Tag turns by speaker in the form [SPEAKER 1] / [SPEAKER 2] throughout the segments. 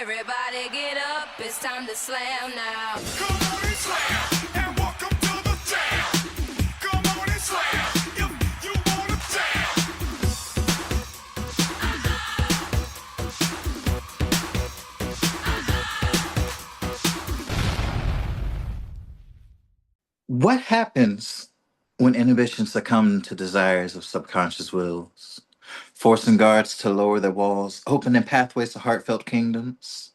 [SPEAKER 1] Everybody get up, it's time to slam now.
[SPEAKER 2] Come on and slam, and welcome to the jam. Come on and slam, if you wanna jam.
[SPEAKER 3] What happens when inhibition succumb to desires of subconscious wills, forcing guards to lower their walls, opening pathways to heartfelt kingdoms?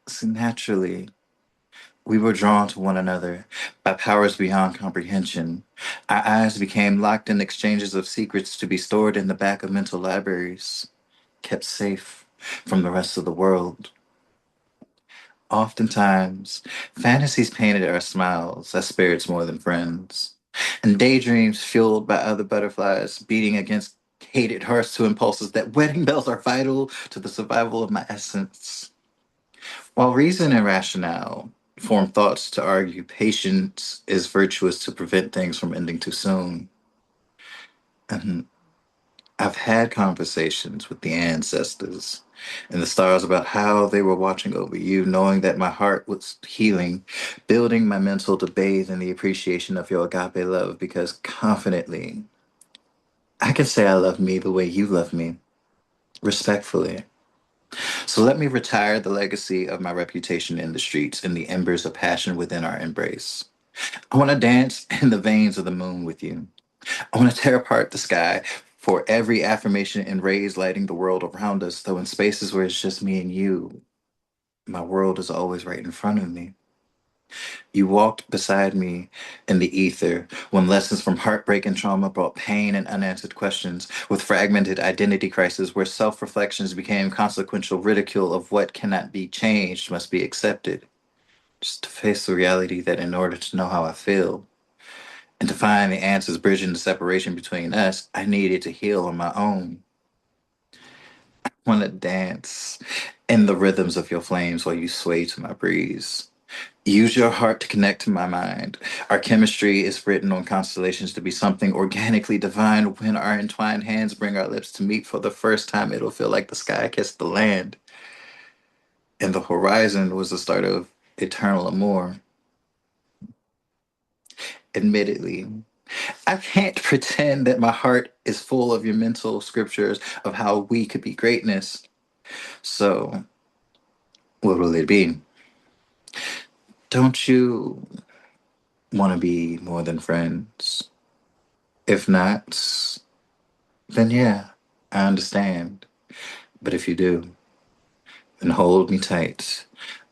[SPEAKER 3] See, naturally, we were drawn to one another by powers beyond comprehension. Our eyes became locked in exchanges of secrets to be stored in the back of mental libraries, kept safe from the rest of the world. Oftentimes, fantasies painted our smiles as spirits more than friends, and daydreams fueled by other butterflies beating against hated hearts to impulses that wedding bells are vital to the survival of my essence. While reason and rationale form thoughts to argue patience is virtuous to prevent things from ending too soon. And I've had conversations with the ancestors and the stars about how they were watching over you, knowing that my heart was healing, building my mental to bathe in the appreciation of your agape love, because confidently, I can say I love me the way you love me, respectfully. So let me retire the legacy of my reputation in the streets and the embers of passion within our embrace. I want to dance in the veins of the moon with you. I want to tear apart the sky for every affirmation and rays lighting the world around us, though in spaces where it's just me and you, my world is always right in front of me. You walked beside me in the ether when lessons from heartbreak and trauma brought pain and unanswered questions, with fragmented identity crisis where self reflections became consequential ridicule of what cannot be changed must be accepted. Just to face the reality that in order to know how I feel, and to find the answers bridging the separation between us, I needed to heal on my own. I want to dance in the rhythms of your flames while you sway to my breeze. Use your heart to connect to my mind. Our chemistry is written on constellations to be something organically divine. When our entwined hands bring our lips to meet for the first time, it'll feel like the sky kissed the land. And the horizon was the start of eternal amour. Admittedly, I can't pretend that my heart is full of your mental scriptures of how we could be greatness. So, what will it be? Don't you want to be more than friends? If not, then yeah, I understand. But if you do, then hold me tight,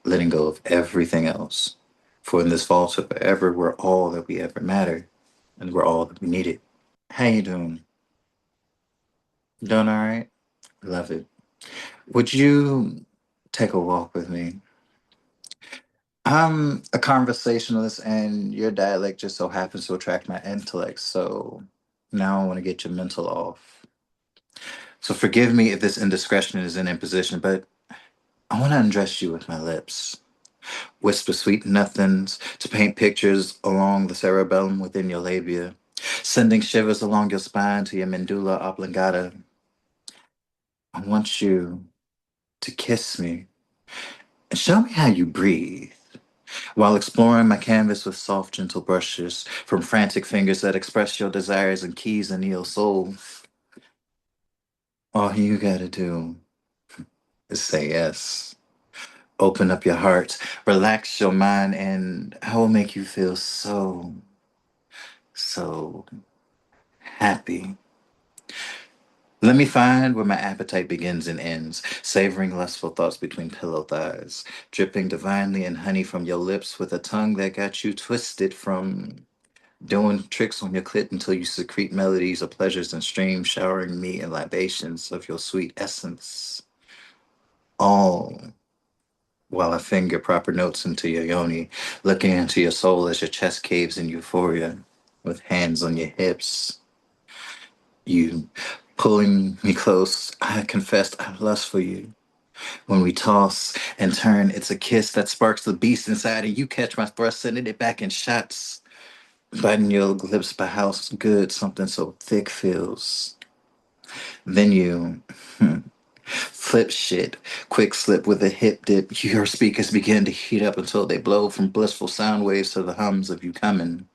[SPEAKER 3] letting go of everything else. For in this vault of forever, we're all that we ever matter, and we're all that we needed. How you doing? Doing all right? Love it. Would you take a walk with me? I'm a conversationalist, and your dialect just so happens to attract my intellect. So now I want to get your mental off. So forgive me if this indiscretion is an imposition, but I want to undress you with my lips, whisper sweet nothings to paint pictures along the cerebellum within your labia, sending shivers along your spine to your medulla oblongata. I want you to kiss me and show me how you breathe, while exploring my canvas with soft, gentle brushes from frantic fingers that express your desires and keys into your soul. All you gotta do is say yes. Open up your heart, relax your mind, and I will make you feel so, so happy. Let me find where my appetite begins and ends, savoring lustful thoughts between pillow thighs, dripping divinely in honey from your lips with a tongue that got you twisted from doing tricks on your clit until you secrete melodies of pleasures and streams, showering me in libations of your sweet essence. All while I finger proper notes into your yoni, looking into your soul as your chest caves in euphoria, with hands on your hips. You pulling me close, I confessed I lust for you. When we toss and turn, it's a kiss that sparks the beast inside, and you catch my thrust, sending it back in shots. Biting your lips by how good something so thick feels. Then you Flip shit. Quick slip with a hip dip. Your speakers begin to heat up until they blow from blissful sound waves to the hums of you coming.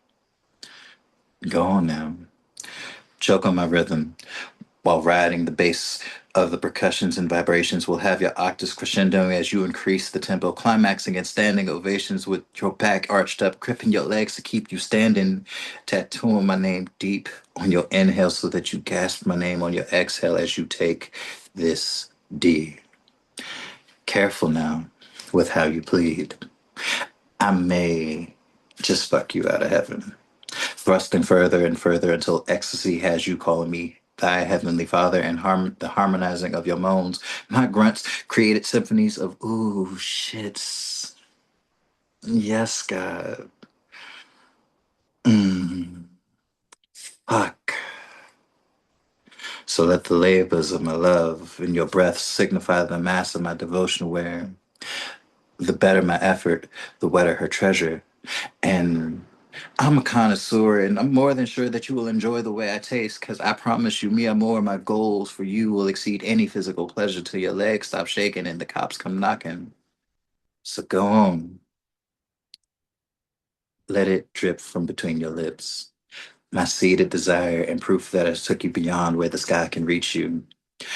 [SPEAKER 3] Go on now. Choke on my rhythm while riding the bass of the percussions and vibrations will have your octaves crescendoing as you increase the tempo, climaxing and standing ovations with your back arched up, gripping your legs to keep you standing, tattooing my name deep on your inhale so that you gasp my name on your exhale as you take this D. Careful now with how you plead. I may just fuck you out of heaven. Thrusting further and further until ecstasy has you calling me thy heavenly father and the harmonizing of your moans. My grunts created symphonies of ooh shits. Yes, God. Mm, fuck. So let the labors of my love and your breath signify the mass of my devotion where the better my effort, the wetter her treasure. And I'm a connoisseur, and I'm more than sure that you will enjoy the way I taste, because I promise you, me more, my goals for you will exceed any physical pleasure till your legs stop shaking and the cops come knocking. So go on, let it drip from between your lips. My seated desire and proof that I took you beyond where the sky can reach you.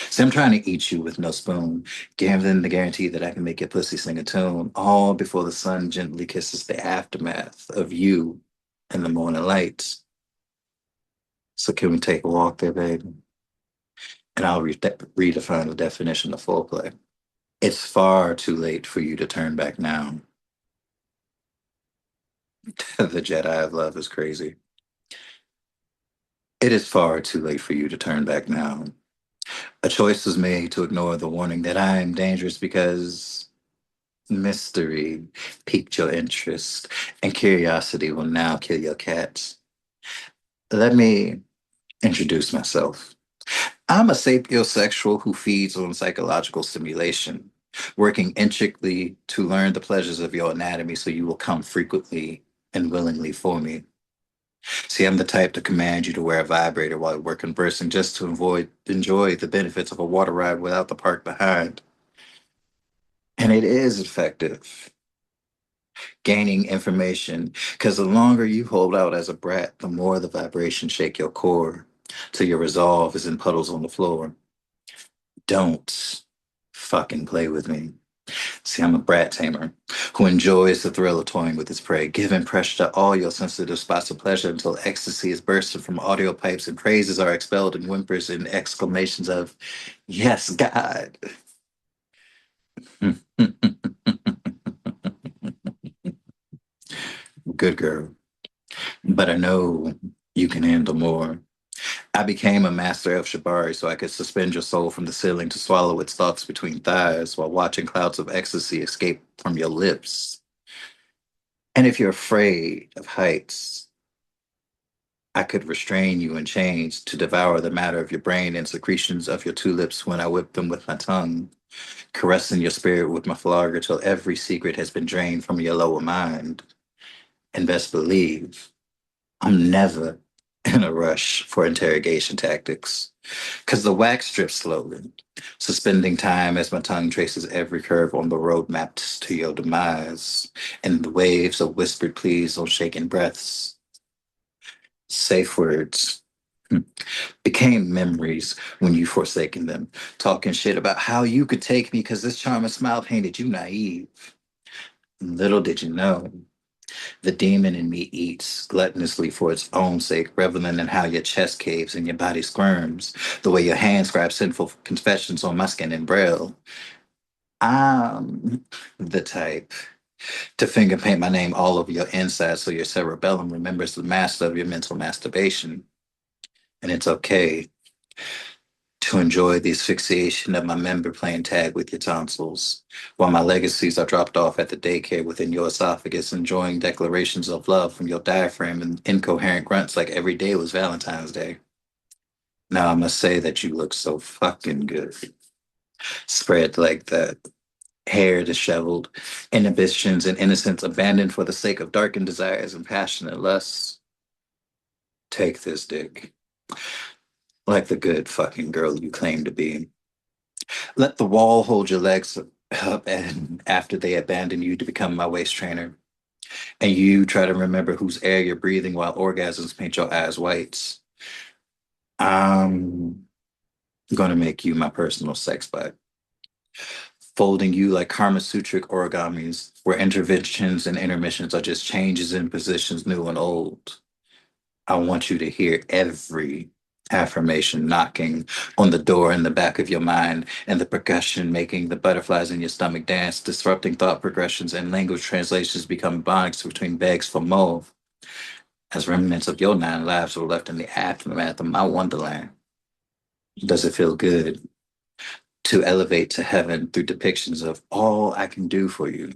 [SPEAKER 3] See, I'm trying to eat you with no spoon, giving the guarantee that I can make your pussy sing a tune, all before the sun gently kisses the aftermath of you in the morning lights. So can we take a walk there, baby? And I'll redefine the definition of foreplay. It's far too late for you to turn back now. The Jedi of love is crazy. It is far too late for you to turn back now. A choice was made to ignore the warning that I am dangerous because mystery piqued your interest and curiosity will now kill your cats. Let me introduce myself. I'm a sapiosexual who feeds on psychological stimulation, working intricately to learn the pleasures of your anatomy so you will come frequently and willingly for me. See, I'm the type to command you to wear a vibrator while we're conversing just to enjoy the benefits of a water ride without the park behind. And it is effective, gaining information, because the longer you hold out as a brat, the more the vibrations shake your core till your resolve is in puddles on the floor. Don't fucking play with me. See, I'm a brat tamer who enjoys the thrill of toying with his prey, giving pressure to all your sensitive spots of pleasure until ecstasy is bursting from audio pipes and praises are expelled in whimpers and exclamations of, yes, God. Good girl. But I know you can handle more. I became a master of Shibari so I could suspend your soul from the ceiling to swallow its thoughts between thighs while watching clouds of ecstasy escape from your lips. And if you're afraid of heights, I could restrain you in chains to devour the matter of your brain and secretions of your tulips when I whip them with my tongue, caressing your spirit with my flogger till every secret has been drained from your lower mind. And best believe, I'm never in a rush for interrogation tactics, because the wax drips slowly, suspending time as my tongue traces every curve on the road mapped to your demise, and the waves of whispered pleas on shaken breaths. Safe words became memories when you forsaken them, talking shit about how you could take me because this charming smile painted you naive. Little did you know, the demon in me eats gluttonously for its own sake, reveling in how your chest caves and your body squirms, the way your hands grab sinful confessions on my skin and braille. I'm the type to finger paint my name all over your inside so your cerebellum remembers the master of your mental masturbation. And it's okay to enjoy the asphyxiation of my member playing tag with your tonsils, while my legacies are dropped off at the daycare within your esophagus, enjoying declarations of love from your diaphragm and incoherent grunts like every day was Valentine's Day. Now I must say that you look so fucking good. Spread like that, hair disheveled, inhibitions and innocence abandoned for the sake of darkened desires and passionate lusts. Take this dick, like the good fucking girl you claim to be. Let the wall hold your legs up, and after they abandon you to become my waist trainer, and you try to remember whose air you're breathing while orgasms paint your eyes whites, I'm gonna make you my personal sex bud, folding you like Karma Sutric origamis, where interventions and intermissions are just changes in positions new and old. I want you to hear every affirmation knocking on the door in the back of your mind, and the percussion making the butterflies in your stomach dance, disrupting thought progressions and language translations become bonds between begs for more, as remnants of your 9 lives were left in the aftermath of my wonderland. Does it feel good to elevate to heaven through depictions of all I can do for you,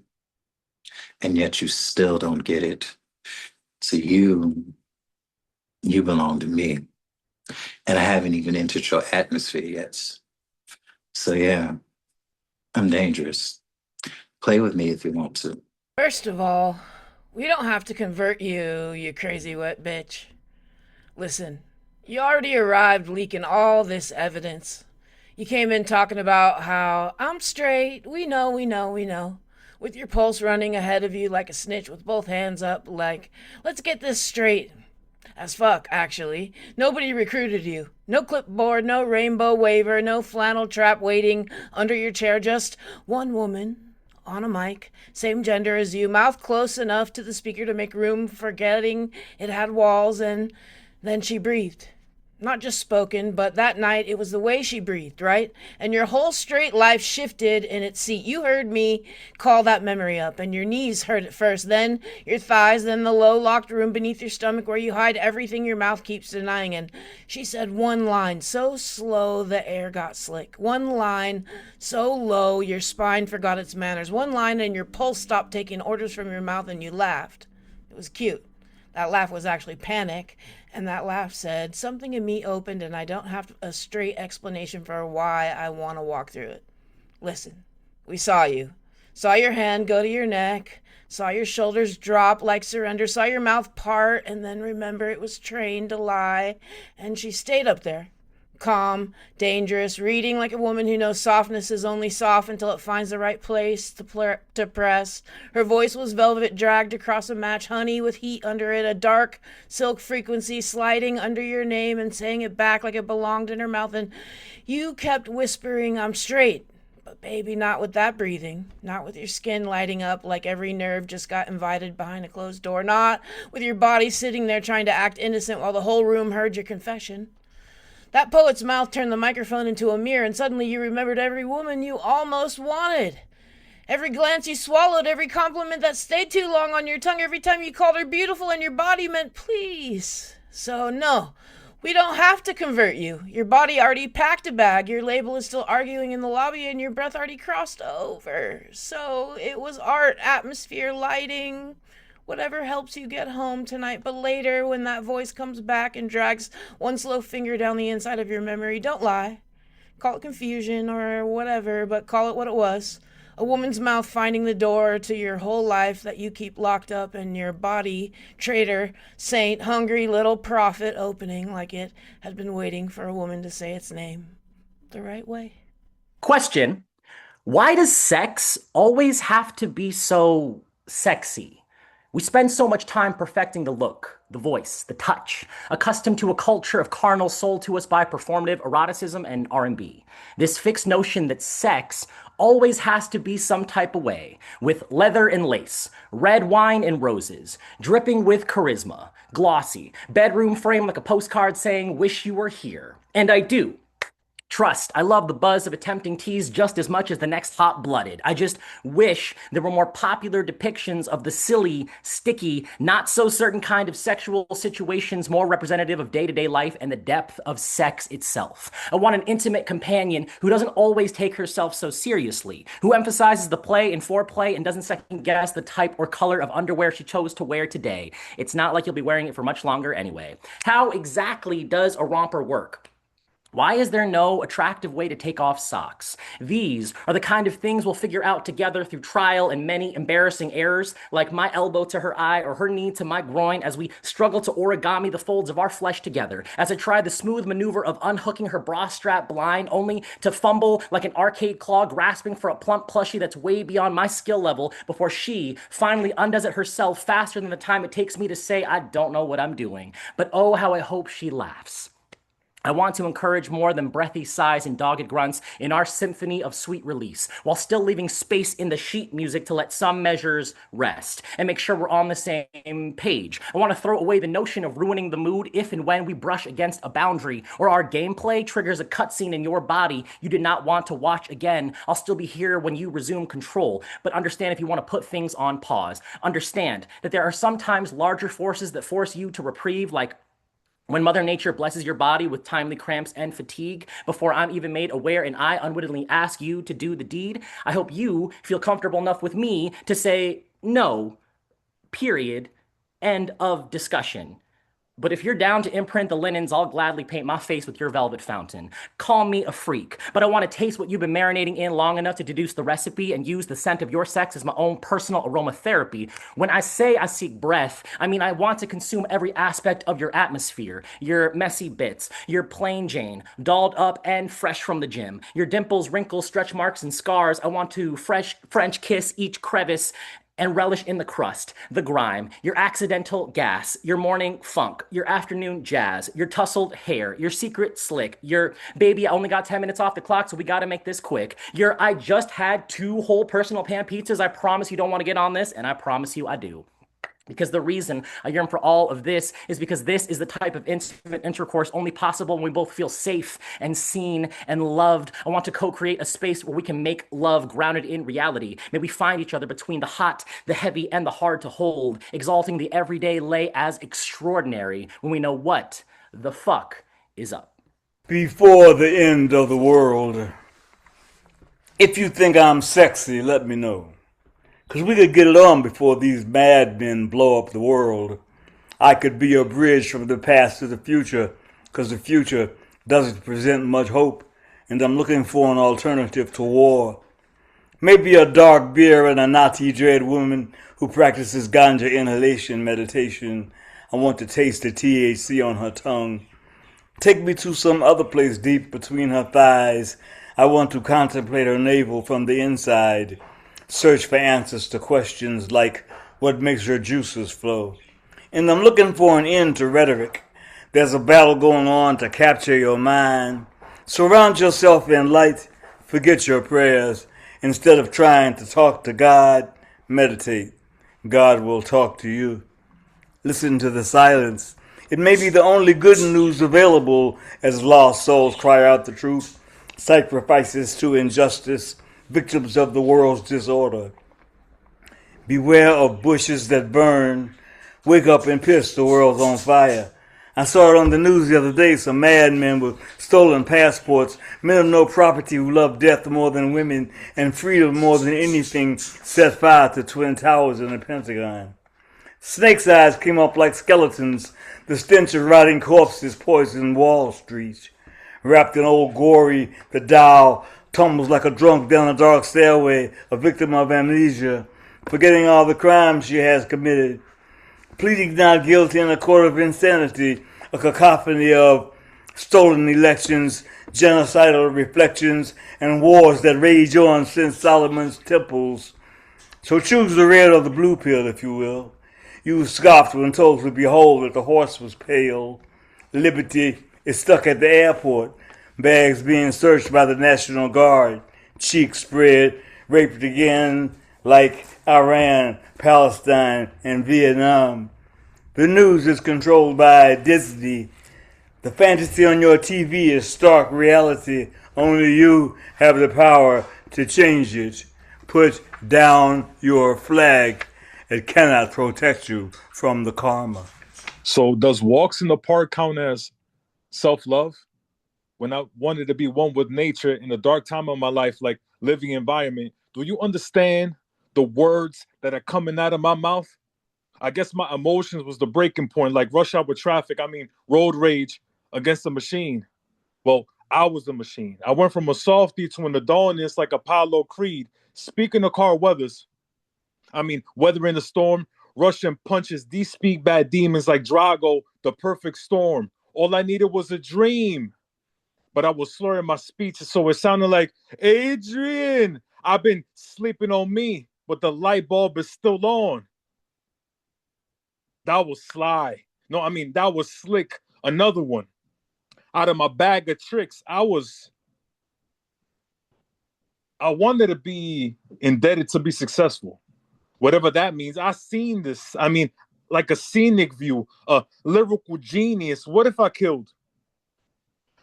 [SPEAKER 3] and yet you still don't get it? So you belong to me, and I haven't even entered your atmosphere yet. So yeah, I'm dangerous. Play with me if you want to.
[SPEAKER 4] First of all, we don't have to convert you, you crazy wet bitch. Listen, you already arrived leaking all this evidence. You came in talking about how I'm straight, we know. With your pulse running ahead of you like a snitch with both hands up, like, let's get this straight. As fuck, actually. Nobody recruited you. No clipboard, no rainbow waiver, no flannel trap waiting under your chair, just one woman on a mic, same gender as you, mouth close enough to the speaker to make room, forgetting it had walls, and then she breathed. Not just spoken, but that night it was the way she breathed, right? And your whole straight life shifted in its seat. You heard me call that memory up, and your knees heard it first, then your thighs, then the low locked room beneath your stomach where you hide everything your mouth keeps denying. And she said one line so slow the air got slick. One line so low your spine forgot its manners. One line and your pulse stopped taking orders from your mouth and you laughed. It was cute. That laugh was actually panic, and that laugh said, something in me opened and I don't have a straight explanation for why I want to walk through it. Listen, we saw you. Saw your hand go to your neck, saw your shoulders drop like surrender, saw your mouth part, and then remember it was trained to lie, and she stayed up there. Calm, dangerous, reading like a woman who knows softness is only soft until it finds the right place to press. Her voice was velvet dragged across a match, honey with heat under it, a dark silk frequency sliding under your name and saying it back like it belonged in her mouth. And you kept whispering, I'm straight. But baby, not with that breathing. Not with your skin lighting up like every nerve just got invited behind a closed door. Not with your body sitting there trying to act innocent while the whole room heard your confession. That poet's mouth turned the microphone into a mirror, and suddenly you remembered every woman you almost wanted. Every glance you swallowed, every compliment that stayed too long on your tongue, every time you called her beautiful and your body meant please. So no, we don't have to convert you. Your body already packed a bag, your label is still arguing in the lobby, and your breath already crossed over. So it was art, atmosphere, lighting, whatever helps you get home tonight. But later, when that voice comes back and drags one slow finger down the inside of your memory, don't lie. Call it confusion or whatever, but call it what it was. A woman's mouth finding the door to your whole life that you keep locked up, and your body, traitor, saint, hungry little prophet, opening like it had been waiting for a woman to say its name the right way.
[SPEAKER 5] Question: why does sex always have to be so sexy? We spend so much time perfecting the look, the voice, the touch, accustomed to a culture of carnal sold to us by performative eroticism and R&B. This fixed notion that sex always has to be some type of way, with leather and lace, red wine and roses, dripping with charisma, glossy, bedroom frame like a postcard saying, wish you were here. And I do. Trust, I love the buzz of a tempting tease just as much as the next hot-blooded. I just wish there were more popular depictions of the silly, sticky, not-so-certain kind of sexual situations more representative of day-to-day life and the depth of sex itself. I want an intimate companion who doesn't always take herself so seriously, who emphasizes the play and foreplay and doesn't second-guess the type or color of underwear she chose to wear today. It's not like you'll be wearing it for much longer anyway. How exactly does a romper work? Why is there no attractive way to take off socks? These are the kind of things we'll figure out together through trial and many embarrassing errors, like my elbow to her eye or her knee to my groin, as we struggle to origami the folds of our flesh together, as I try the smooth maneuver of unhooking her bra strap blind, only to fumble like an arcade claw grasping for a plump plushie that's way beyond my skill level before she finally undoes it herself faster than the time it takes me to say I don't know what I'm doing. But oh, how I hope she laughs. I want to encourage more than breathy sighs and dogged grunts in our symphony of sweet release, while still leaving space in the sheet music to let some measures rest and make sure we're on the same page. I want to throw away the notion of ruining the mood if and when we brush against a boundary or our gameplay triggers a cutscene in your body you did not want to watch again. I'll still be here when you resume control, but understand if you want to put things on pause. Understand that there are sometimes larger forces that force you to reprieve, like when Mother Nature blesses your body with timely cramps and fatigue before I'm even made aware and I unwittingly ask you to do the deed. I hope you feel comfortable enough with me to say no, period, end of discussion. But if you're down to imprint the linens, I'll gladly paint my face with your velvet fountain. Call me a freak, but I want to taste what you've been marinating in long enough to deduce the recipe and use the scent of your sex as my own personal aromatherapy. When I say I seek breath, I mean I want to consume every aspect of your atmosphere, your messy bits, your plain Jane, dolled up and fresh from the gym, your dimples, wrinkles, stretch marks, and scars. I want to French kiss each crevice and relish in the crust, the grime, your accidental gas, your morning funk, your afternoon jazz, your tousled hair, your secret slick, your baby, I only got 10 minutes off the clock, so we gotta make this quick, your I just had 2 whole personal pan pizzas, I promise you don't wanna get on this, and I promise you I do. Because the reason I yearn for all of this is because this is the type of intimate intercourse only possible when we both feel safe and seen and loved. I want to co-create a space where we can make love grounded in reality. May we find each other between the hot, the heavy, and the hard to hold, exalting the everyday lay as extraordinary when we know what the fuck is up.
[SPEAKER 6] Before the end of the world, if you think I'm sexy, let me know. 'Cause we could get it on before these madmen blow up the world. I could be a bridge from the past to the future, 'cause the future doesn't present much hope, and I'm looking for an alternative to war. Maybe a dark beer and a Nazi-dread woman who practices ganja inhalation meditation. I want to taste the THC on her tongue. Take me to some other place deep between her thighs. I want to contemplate her navel from the inside. Search for answers to questions like what makes your juices flow. And I'm looking for an end to rhetoric. There's a battle going on to capture your mind. Surround yourself in light. Forget your prayers. Instead of trying to talk to God, meditate. God will talk to you. Listen to the silence. It may be the only good news available as lost souls cry out the truth. Sacrifices to injustice. Victims of the world's disorder. Beware of bushes that burn. Wake up and piss, the world's on fire. I saw it on the news the other day, some madmen with stolen passports, men of no property who love death more than women and freedom more than anything, set fire to Twin Towers in the Pentagon. Snakes' eyes came up like skeletons. The stench of rotting corpses poisoned Wall Street. Wrapped in old glory, the Dow tumbles like a drunk down a dark stairway, a victim of amnesia, forgetting all the crimes she has committed. Pleading not guilty in a court of insanity, a cacophony of stolen elections, genocidal reflections, and wars that rage on since Solomon's temples. So choose the red or the blue pill, if you will. You scoffed when told to behold that the horse was pale. Liberty is stuck at the airport. Bags being searched by the National Guard, cheeks spread, raped again like Iran, Palestine, and Vietnam. The news is controlled by Disney. The fantasy on your TV is stark reality. Only you have the power to change it. Put down your flag. It cannot protect you from the karma.
[SPEAKER 7] So does walks in the park count as self-love? When I wanted to be one with nature in a dark time of my life, like living environment, do you understand the words that are coming out of my mouth? I guess my emotions was the breaking point, like rush hour traffic. I mean, road rage against the machine. Well, I was the machine. I went from a softie to an Adonis like Apollo Creed. Speaking of car weathers, weathering the storm, Russian punches, these speak bad demons like Drago, the perfect storm. All I needed was a dream. But I was slurring my speech, so it sounded like, Adrian, I've been sleeping on me, but the light bulb is still on. That was sly. No, that was slick. Another one. Out of my bag of tricks, I wanted to be indebted to be successful. Whatever that means. I seen this. Like a scenic view, a lyrical genius. What if I killed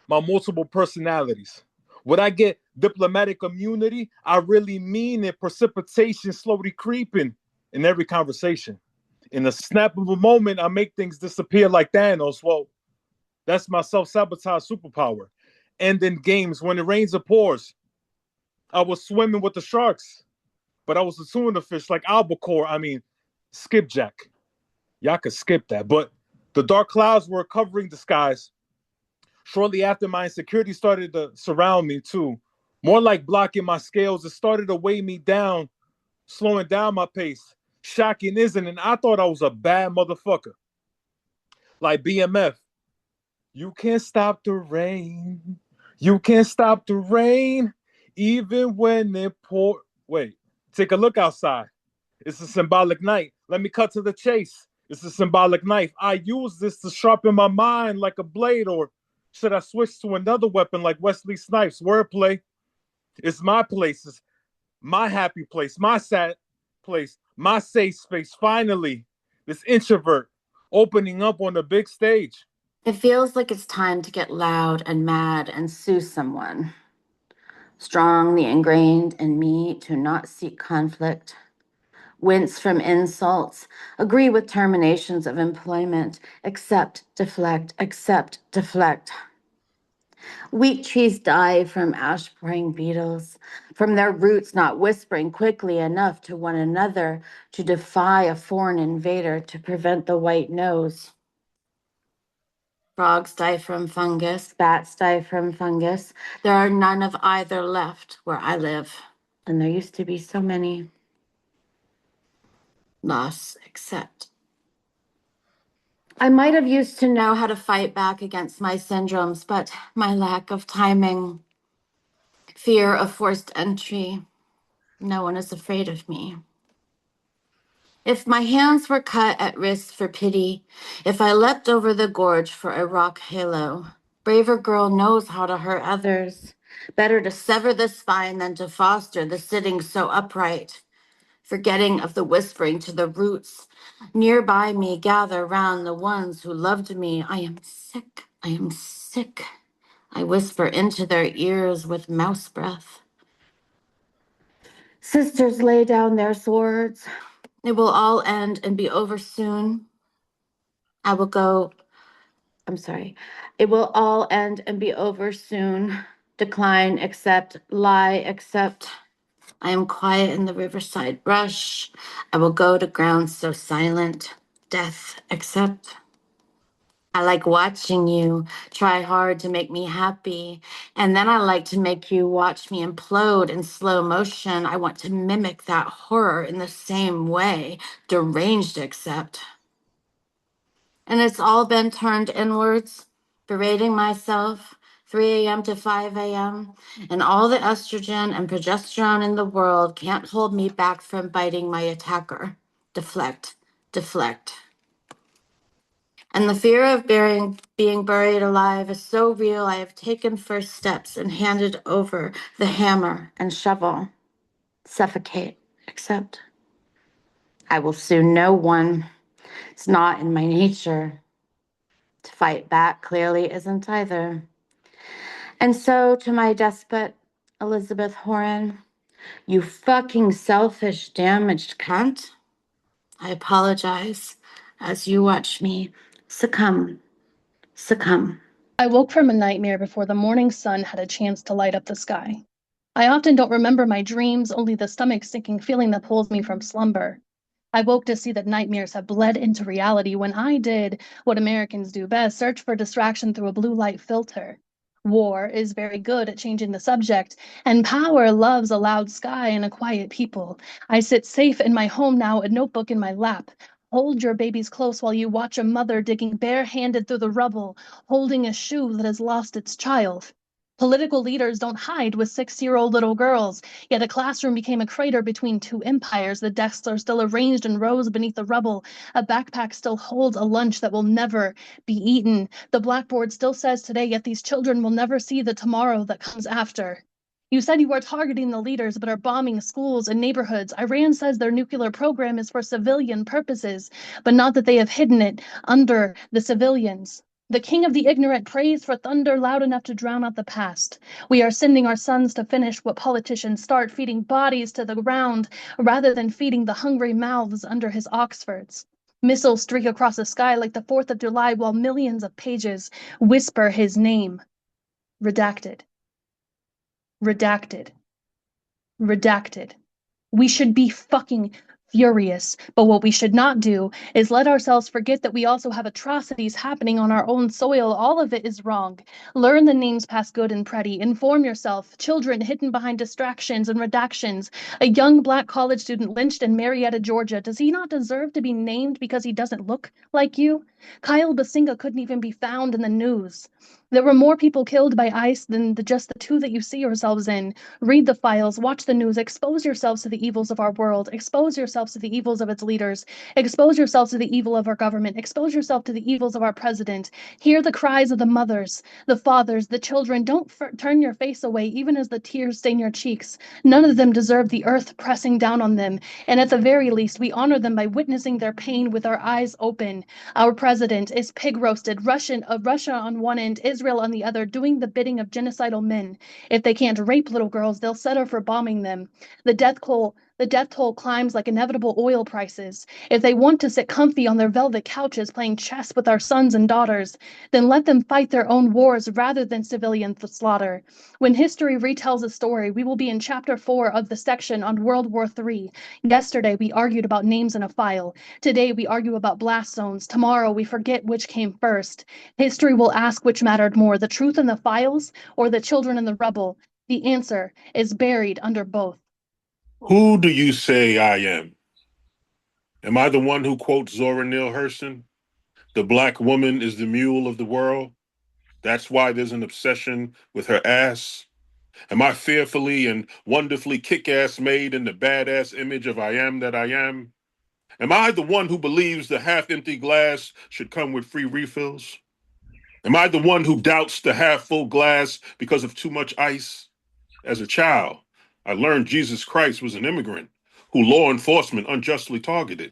[SPEAKER 7] my multiple personalities? Would I get diplomatic immunity? I really mean it. Precipitation slowly creeping in every conversation. In a snap of a moment, I make things disappear like Thanos. Well, that's my self-sabotage superpower. And in games, when it rains or pours, I was swimming with the sharks, but I was a tuna fish like albacore. Skipjack. Y'all could skip that. But the dark clouds were covering the skies. Shortly after, my insecurity started to surround me too. More like blocking my scales. It started to weigh me down, slowing down my pace. Shocking, isn't it? I thought I was a bad motherfucker. Like BMF. You can't stop the rain. You can't stop the rain, even when it pours. Wait, take a look outside. It's a symbolic night. Let me cut to the chase. It's a symbolic knife. I use this to sharpen my mind like a blade, or should I switch to another weapon like Wesley Snipes? Wordplay. It's my place. It's my happy place. My sad place. My safe space. Finally, this introvert opening up on the big stage.
[SPEAKER 8] It feels like it's time to get loud and mad and sue someone. Strongly ingrained in me to not seek conflict, wince from insults, agree with terminations of employment, accept, deflect, accept, deflect. Weak trees die from ash-pouring beetles, from their roots not whispering quickly enough to one another to defy a foreign invader to prevent the white nose. Frogs die from fungus, bats die from fungus. There are none of either left where I live, and there used to be so many. Loss, accept. I might have used to know how to fight back against my syndromes, but my lack of timing, fear of forced entry, no one is afraid of me. If my hands were cut at wrist for pity, if I leapt over the gorge for a rock halo, braver girl knows how to hurt others. Better to sever the spine than to foster the sitting so upright. Forgetting of the whispering to the roots. Nearby me gather round the ones who loved me. I am sick, I am sick. I whisper into their ears with mouse breath. Sisters lay down their swords. It will all end and be over soon. It will all end and be over soon. Decline, accept, lie, accept. I am quiet in the riverside brush. I will go to ground so silent. Death, accept. I like watching you try hard to make me happy. And then I like to make you watch me implode in slow motion. I want to mimic that horror in the same way. Deranged, accept. And it's all been turned inwards, berating myself, 3 a.m. to 5 a.m. And all the estrogen and progesterone in the world can't hold me back from biting my attacker. Deflect, deflect. And the fear of being buried alive is so real, I have taken first steps and handed over the hammer and shovel. Suffocate, accept. I will sue no one. It's not in my nature. To fight back clearly isn't either. And so to my despot, Elisabeth Horan, you fucking selfish, damaged cunt, I apologize as you watch me succumb.
[SPEAKER 9] I woke from a nightmare before the morning sun had a chance to light up the sky. I often don't remember my dreams, only the stomach-sinking feeling that pulls me from slumber. I woke to see that nightmares have bled into reality when I did what Americans do best, search for distraction through a blue light filter. War is very good at changing the subject, and power loves a loud sky and a quiet people. I sit safe in my home now, a notebook in my lap. Hold your babies close while you watch a mother digging barehanded through the rubble, holding a shoe that has lost its child. Political leaders don't hide with 6-year-old little girls, yet a classroom became a crater between two empires. The desks are still arranged in rows beneath the rubble. A backpack still holds a lunch that will never be eaten. The blackboard still says today, yet these children will never see the tomorrow that comes after. You said you were targeting the leaders, but are bombing schools and neighborhoods. Iran says their nuclear program is for civilian purposes, but not that they have hidden it under the civilians. The king of the ignorant prays for thunder loud enough to drown out the past. We are sending our sons to finish what politicians start, feeding bodies to the ground rather than feeding the hungry mouths under his Oxfords. Missiles streak across the sky like the 4th of July while millions of pages whisper his name. Redacted. Redacted. Redacted. We should be fucking furious, but what we should not do is let ourselves forget that we also have atrocities happening on our own soil. All of it is wrong. Learn the names past good and pretty. Inform yourself. Children hidden behind distractions and redactions. A young black college student lynched in Marietta, Georgia. Does he not deserve to be named because he doesn't look like you? Kyle Basinga couldn't even be found in the news. There were more people killed by ICE than just the 2 that you see yourselves in. Read the files, watch the news, expose yourselves to the evils of our world, expose yourselves to the evils of its leaders, expose yourselves to the evil of our government, expose yourself to the evils of our president. Hear the cries of the mothers, the fathers, the children. Don't turn your face away, even as the tears stain your cheeks. None of them deserve the earth pressing down on them, and at the very least, we honor them by witnessing their pain with our eyes open. Our president is pig roasted, Russia on one end, Israel on the other, doing the bidding of genocidal men. If they can't rape little girls, they'll settle for bombing them. The death toll climbs like inevitable oil prices. If they want to sit comfy on their velvet couches playing chess with our sons and daughters, then let them fight their own wars rather than civilian slaughter. When history retells a story, we will be in chapter 4 of the section on World War III. Yesterday, we argued about names in a file. Today, we argue about blast zones. Tomorrow, we forget which came first. History will ask which mattered more, the truth in the files or the children in the rubble. The answer is buried under both.
[SPEAKER 10] Who do you say I am? Am I the one who quotes Zora Neale Hurston? The black woman is the mule of the world. That's why there's an obsession with her ass. Am I fearfully and wonderfully kick-ass made in the badass image of I am that I am? Am I the one who believes the half-empty glass should come with free refills? Am I the one who doubts the half-full glass because of too much ice? As a child, I learned Jesus Christ was an immigrant who law enforcement unjustly targeted.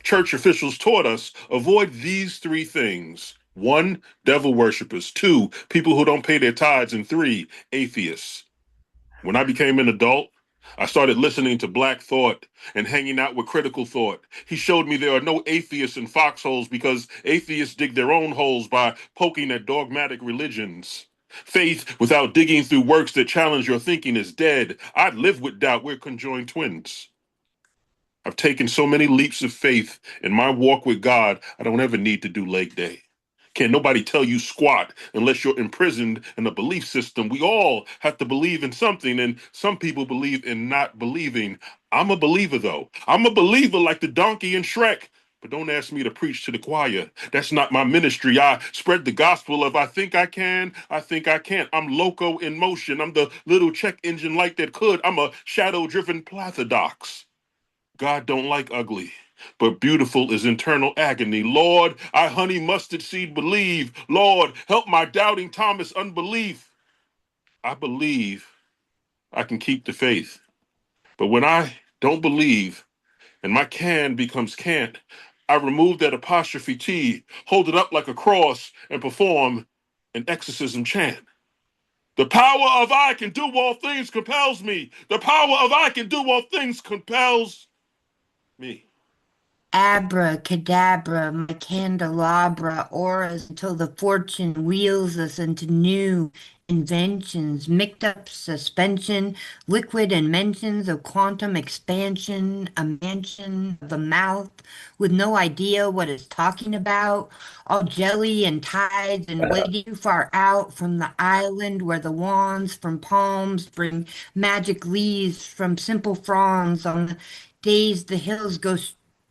[SPEAKER 10] Church officials taught us avoid these 3 things. 1, devil worshippers. 2, people who don't pay their tithes. And 3, atheists. When I became an adult, I started listening to Black Thought and hanging out with Critical Thought. He showed me there are no atheists in foxholes because atheists dig their own holes by poking at dogmatic religions. Faith without digging through works that challenge your thinking is dead. I live with doubt. We're conjoined twins. I've taken so many leaps of faith in my walk with God, I don't ever need to do leg day. Can't nobody tell you squat unless you're imprisoned in a belief system. We all have to believe in something, and some people believe in not believing. I'm a believer, though. I'm a believer like the donkey in Shrek. But don't ask me to preach to the choir. That's not my ministry. I spread the gospel of I think I can, I think I can't. I'm loco in motion. I'm the little check engine light that could. I'm a shadow-driven plathodox. God don't like ugly, but beautiful is internal agony. Lord, I honey mustard seed believe. Lord, help my doubting Thomas unbelief. I believe I can keep the faith. But when I don't believe and my can becomes can't, I remove that apostrophe T, hold it up like a cross, and perform an exorcism chant. The power of I can do all things compels me. The power of I can do all things compels me.
[SPEAKER 11] Abracadabra, my candelabra, auras until the fortune wheels us into new inventions, mixed up suspension, liquid and mentions of quantum expansion, a mansion of the mouth with no idea what it's talking about, all jelly and tides and way too far out from the island where the wands from palms bring magic leaves from simple fronds on the days the hills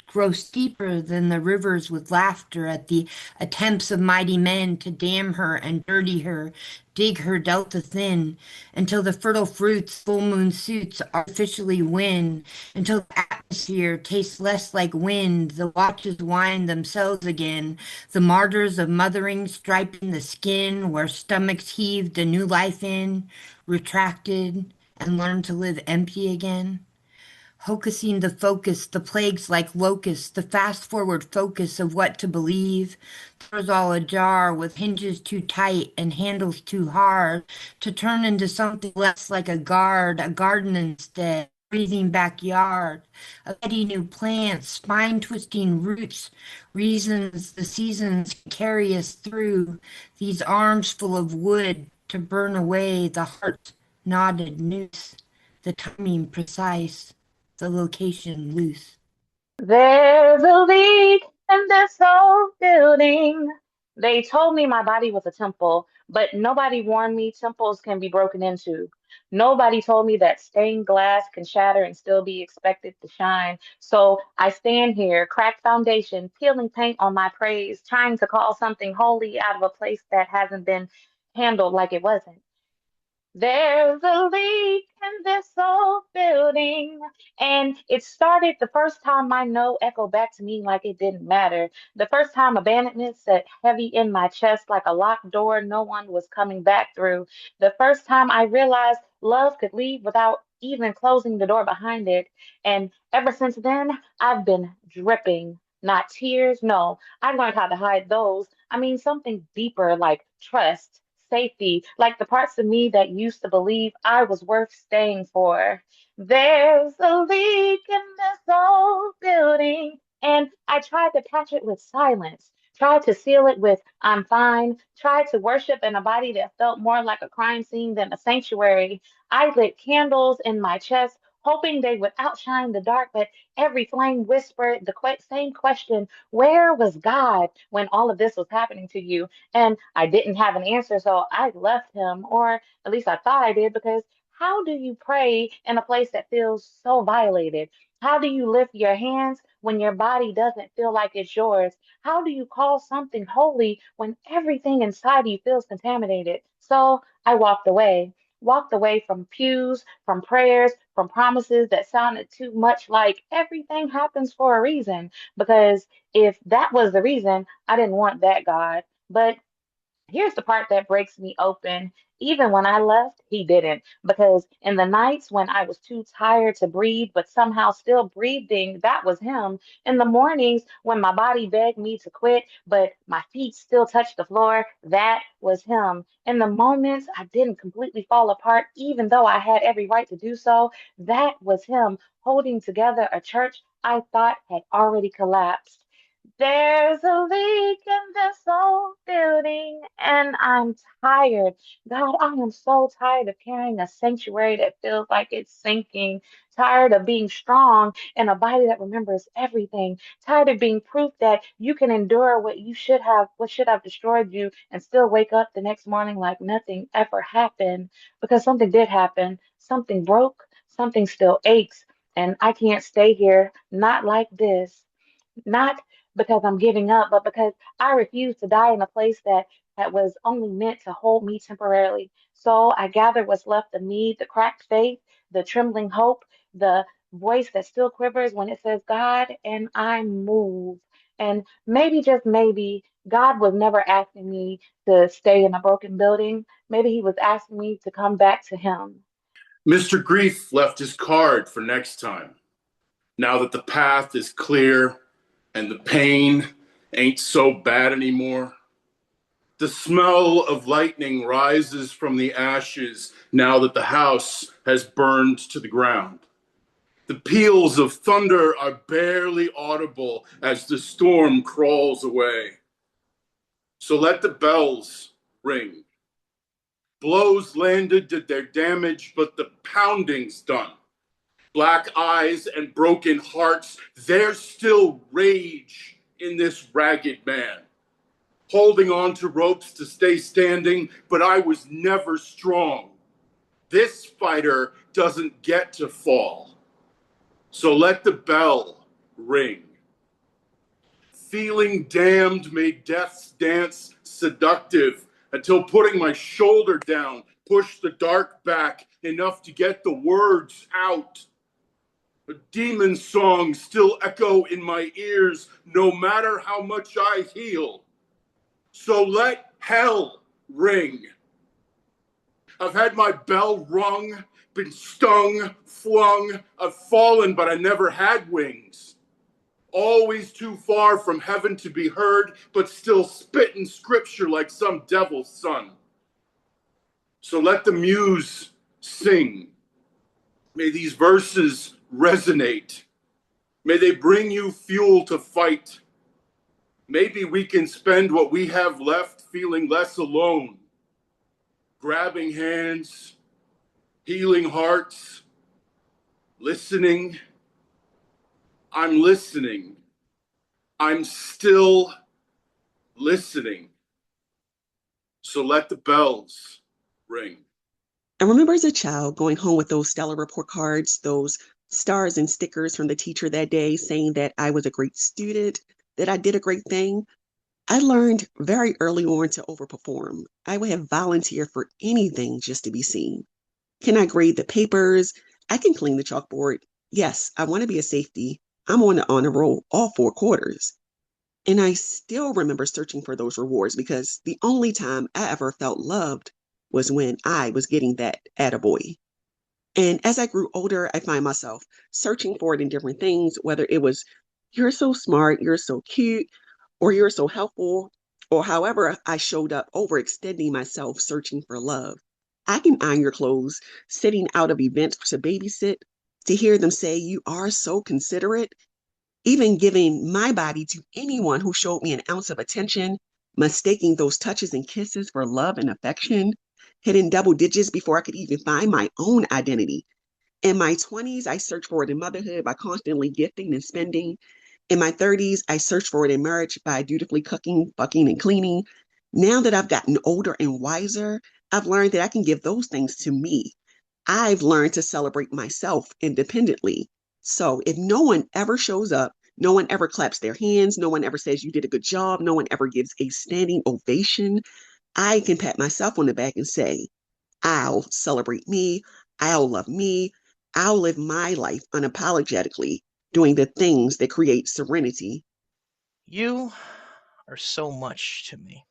[SPEAKER 11] grow steeper than the rivers with laughter at the attempts of mighty men to dam her and dirty her, dig her delta thin, until the fertile fruits full moon suits artificially win, until the atmosphere tastes less like wind, the watches wind themselves again, the martyrs of mothering striping the skin where stomachs heaved a new life in, retracted, and learned to live empty again. Hocusing the focus, the plagues like locusts, the fast forward focus of what to believe, throws all ajar with hinges too tight and handles too hard to turn into something less like a garden instead, breathing backyard, a petty new plants, spine twisting roots, reasons the seasons carry us through, these arms full of wood to burn away the heart knotted noose, the timing precise, the location loose.
[SPEAKER 12] There's a leak in this old building. They told me my body was a temple, but nobody warned me temples can be broken into. Nobody told me that stained glass can shatter and still be expected to shine. So I stand here, cracked foundation, peeling paint on my praise, trying to call something holy out of a place that hasn't been handled like it wasn't. There's a leak in this old building. And it started the first time my no echoed back to me like it didn't matter. The first time abandonment sat heavy in my chest like a locked door no one was coming back through. The first time I realized love could leave without even closing the door behind it. And ever since then, I've been dripping. Not tears, no. I learned how to hide those. I mean, something deeper like trust, safety, like the parts of me that used to believe I was worth staying for. There's a leak in this old building. And I tried to patch it with silence, tried to seal it with I'm fine, tried to worship in a body that felt more like a crime scene than a sanctuary. I lit candles in my chest, hoping they would outshine the dark, but every flame whispered the same question: where was God when all of this was happening to you? And I didn't have an answer, so I left him, or at least I thought I did, because how do you pray in a place that feels so violated? How do you lift your hands when your body doesn't feel like it's yours? How do you call something holy when everything inside you feels contaminated? So I walked away from pews, from prayers, from promises that sounded too much like everything happens for a reason. Because if that was the reason, I didn't want that God. But here's the part that breaks me open. Even when I left, he didn't. Because in the nights when I was too tired to breathe, but somehow still breathing, that was him. In the mornings when my body begged me to quit, but my feet still touched the floor, that was him. In the moments I didn't completely fall apart, even though I had every right to do so, that was him holding together a church I thought had already collapsed. There's a leak in this old building, and I'm tired. God, I am so tired of carrying a sanctuary that feels like it's sinking. Tired of being strong in a body that remembers everything. Tired of being proof that you can endure what should have destroyed you, and still wake up the next morning like nothing ever happened. Because something did happen. Something broke. Something still aches. And I can't stay here, not like this. Not because I'm giving up, but because I refuse to die in a place that was only meant to hold me temporarily. So I gather what's left of me, the cracked faith, the trembling hope, the voice that still quivers when it says God, and I move. And maybe, just maybe, God was never asking me to stay in a broken building. Maybe he was asking me to come back to him.
[SPEAKER 13] Mr. Grief left his card for next time. Now that the path is clear and the pain ain't so bad anymore. The smell of lightning rises from the ashes now that the house has burned to the ground. The peals of thunder are barely audible as the storm crawls away. So let the bells ring. Blows landed did their damage, but the pounding's done. Black eyes and broken hearts, there's still rage in this ragged man. Holding on to ropes to stay standing, but I was never strong. This fighter doesn't get to fall. So let the bell ring. Feeling damned made death's dance seductive until putting my shoulder down pushed the dark back enough to get the words out. A demon song still echo in my ears no matter how much I heal. So let hell ring. I've had my bell rung, been stung, flung. I've fallen, but I never had wings. Always too far from heaven to be heard, but still spitting scripture like some devil's son. So let the muse sing. May these verses resonate. May they bring you fuel to fight. Maybe we can spend what we have left feeling less alone. Grabbing hands, healing hearts, listening. I'm listening. I'm still listening. So let the bells ring.
[SPEAKER 14] I remember as a child going home with those stellar report cards, those stars and stickers from the teacher that day saying that I was a great student, that I did a great thing. I learned very early on to overperform. I would have volunteered for anything just to be seen. Can I grade the papers? I can clean the chalkboard. Yes, I want to be a safety. I'm on the honor roll all 4 quarters. And I still remember searching for those rewards because the only time I ever felt loved was when I was getting that attaboy. And as I grew older, I find myself searching for it in different things, whether it was, you're so smart, you're so cute, or you're so helpful, or however I showed up overextending myself searching for love. I can iron your clothes, sitting out of events to babysit, to hear them say you are so considerate, even giving my body to anyone who showed me an ounce of attention, mistaking those touches and kisses for love and affection, hitting double digits before I could even find my own identity. In my 20s, I searched for it in motherhood by constantly gifting and spending. In my 30s, I searched for it in marriage by dutifully cooking, fucking, and cleaning. Now that I've gotten older and wiser, I've learned that I can give those things to me. I've learned to celebrate myself independently. So if no one ever shows up, no one ever claps their hands, no one ever says you did a good job, no one ever gives a standing ovation, I can pat myself on the back and say, I'll celebrate me, I'll love me, I'll live my life unapologetically, doing the things that create serenity.
[SPEAKER 15] You are so much to me.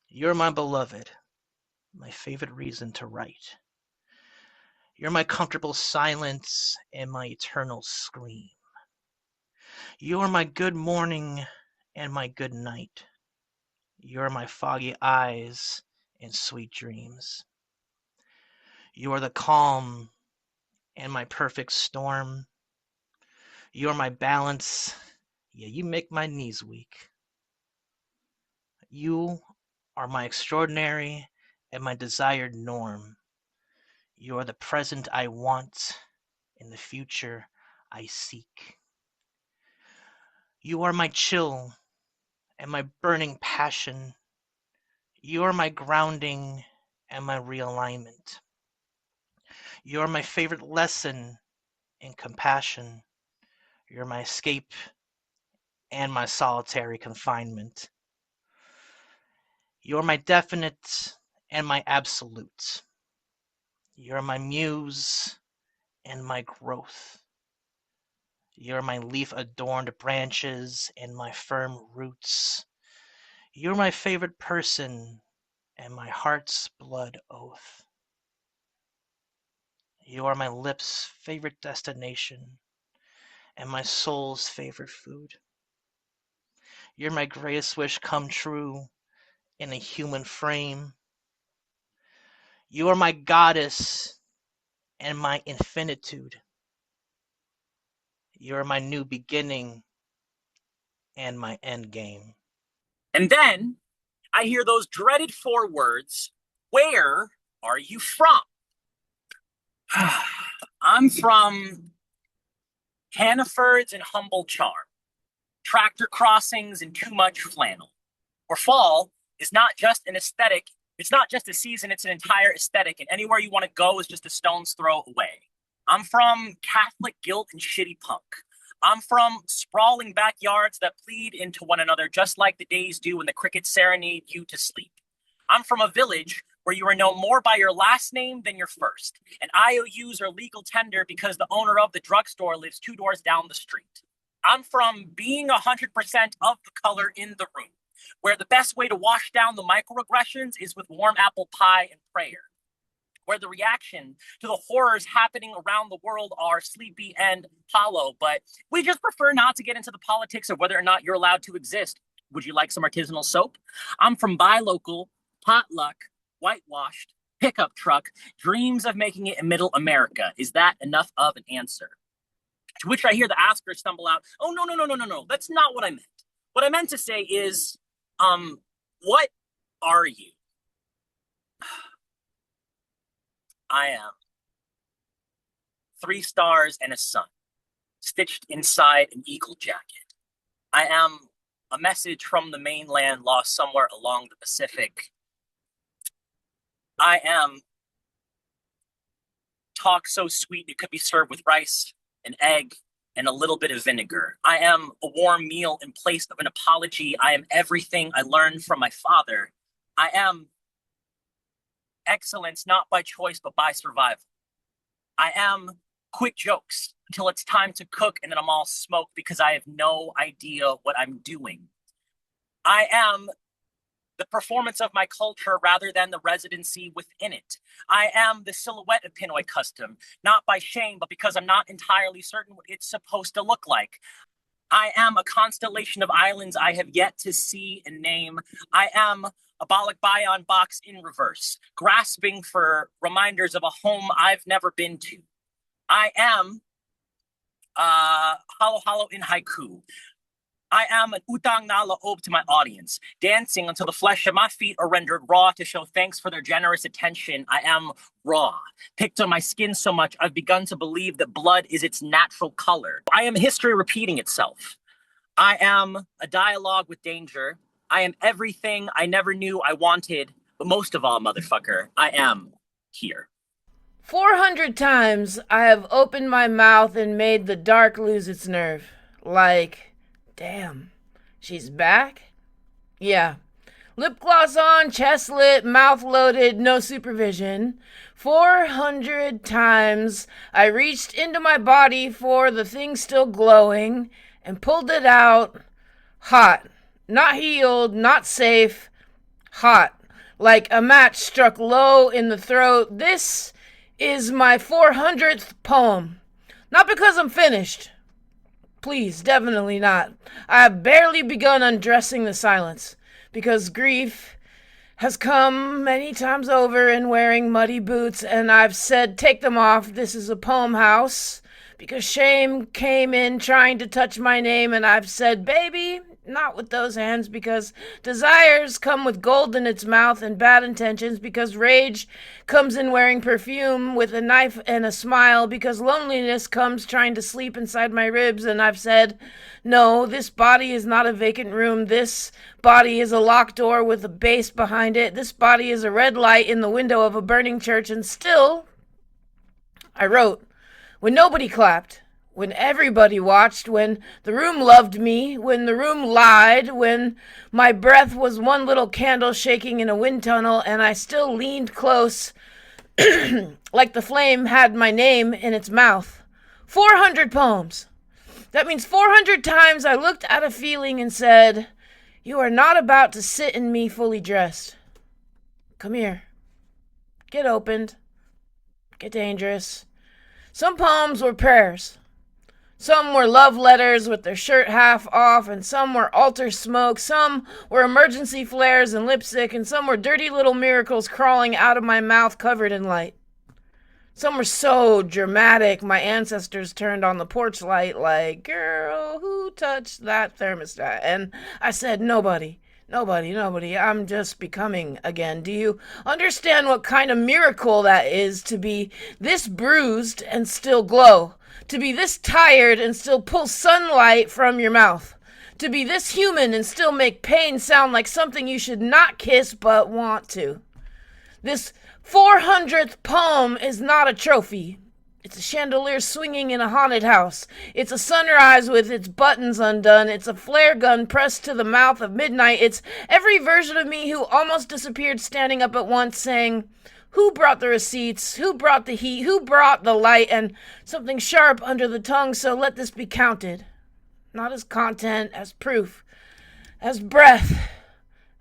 [SPEAKER 15] You're my beloved, my favorite reason to write. You're my comfortable silence and my eternal scream. You are my good morning and my good night. You're my foggy eyes and sweet dreams. You are the calm and my perfect storm. You are my balance. Yeah, you make my knees weak. You are my extraordinary and my desired norm. You are the present I want and the future I seek. You are my chill and my burning passion. You are my grounding and my realignment. You are my favorite lesson in compassion. You're my escape and my solitary confinement. You're my definite and my absolute. You're my muse and my growth. You're my leaf-adorned branches and my firm roots. You're my favorite person and my heart's blood oath. You are my lips' favorite destination and my soul's favorite food. You're my greatest wish come true in a human frame. You are my goddess and my infinitude. You're my new beginning and my end game.
[SPEAKER 5] And then I hear those dreaded 4 words, Where are you from? I'm from Hannafords and Humble Charm, tractor crossings and too much flannel. Where fall is not just an aesthetic, it's not just a season, it's an entire aesthetic, and anywhere you want to go is just a stone's throw away. I'm from Catholic guilt and shitty punk. I'm from sprawling backyards that bleed into one another just like the days do when the crickets serenade you to sleep. I'm from a village where you are known more by your last name than your first, and IOUs are legal tender because the owner of the drugstore lives 2 doors down the street. I'm from being 100% of the color in the room, where the best way to wash down the microaggressions is with warm apple pie and prayer, where the reaction to the horrors happening around the world are sleepy and hollow, but we just prefer not to get into the politics of whether or not you're allowed to exist. Would you like some artisanal soap? I'm from buy local, potluck, whitewashed, pickup truck, dreams of making it in middle America. Is that enough of an answer? To which I hear the asker stumble out, oh, no, that's not what I meant. What I meant to say is, what are you? I am 3 stars and a sun, stitched inside an eagle jacket. I am a message from the mainland lost somewhere along the Pacific. I am talk so sweet it could be served with rice, an egg, and a little bit of vinegar. I am a warm meal in place of an apology. I am everything I learned from my father. I am excellence not by choice but by survival. I am quick jokes until it's time to cook and then I'm all smoked because I have no idea what I'm doing. I am the performance of my culture rather than the residency within it. I am the silhouette of Pinoy custom, not by shame, but because I'm not entirely certain what it's supposed to look like. I am a constellation of islands I have yet to see and name. I am a Balak Bayan box in reverse, grasping for reminders of a home I've never been to. I am Halo Halo in haiku. I am an utang na loob to my audience, dancing until the flesh of my feet are rendered raw to show thanks for their generous attention. I am raw, picked on my skin so much I've begun to believe that blood is its natural color. I am history repeating itself. I am a dialogue with danger. I am everything I never knew I wanted, but most of all, motherfucker, I am here.
[SPEAKER 4] 400 times I have opened my mouth and made the dark lose its nerve. Like, damn, she's back? Yeah. Lip gloss on, chest lit, mouth loaded, no supervision. 400 times I reached into my body for the thing still glowing and pulled it out hot. Not healed, not safe, hot. Like a match struck low in the throat. This is my 400th poem. Not because I'm finished. Please, definitely not. I have barely begun undressing the silence, because grief has come many times over in wearing muddy boots, and I've said, take them off, this is a poem house, because shame came in trying to touch my name, and I've said, baby, not with those hands, because desires come with gold in its mouth and bad intentions, because rage comes in wearing perfume with a knife and a smile, because loneliness comes trying to sleep inside my ribs, and I've said, no, this body is not a vacant room, this body is a locked door with a base behind it, this body is a red light in the window of a burning church, and still, I wrote, when nobody clapped, when everybody watched, when the room loved me, when the room lied, when my breath was one little candle shaking in a wind tunnel, and I still leaned close like the flame had my name in its mouth. 400 poems. That means 400 times I looked at a feeling and said, you are not about to sit in me fully dressed. Come here. Get opened. Get dangerous. Some poems were prayers. Some were love letters with their shirt half off, and some were altar smoke, some were emergency flares and lipstick, and some were dirty little miracles crawling out of my mouth covered in light. Some were so dramatic, my ancestors turned on the porch light like, girl, who touched that thermostat? And I said, nobody. Nobody. I'm just becoming again. Do you understand what kind of miracle that is to be this bruised and still glow? To be this tired and still pull sunlight from your mouth? To be this human and still make pain sound like something you should not kiss but want to? This 400th poem is not a trophy. It's a chandelier swinging in a haunted house. It's a sunrise with its buttons undone. It's a flare gun pressed to the mouth of midnight. It's every version of me who almost disappeared standing up at once saying, who brought the receipts? Who brought the heat? Who brought the light? And something sharp under the tongue, so let this be counted. Not as content, as proof, as breath,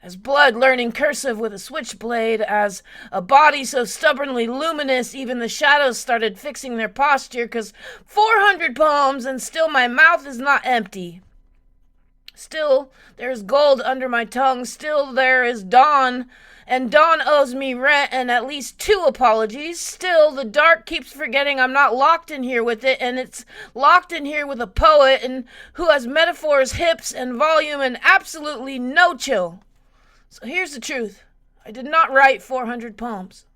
[SPEAKER 4] as blood learning cursive with a switchblade, as a body so stubbornly luminous even the shadows started fixing their posture, 'cause 400 poems and still my mouth is not empty. Still there is gold under my tongue, still there is dawn, and dawn owes me rent and at least 2 apologies. Still the dark keeps forgetting I'm not locked in here with it, and it's locked in here with a poet and who has metaphors, hips, and volume, and absolutely no chill. So here's the truth. I did not write 400 poems.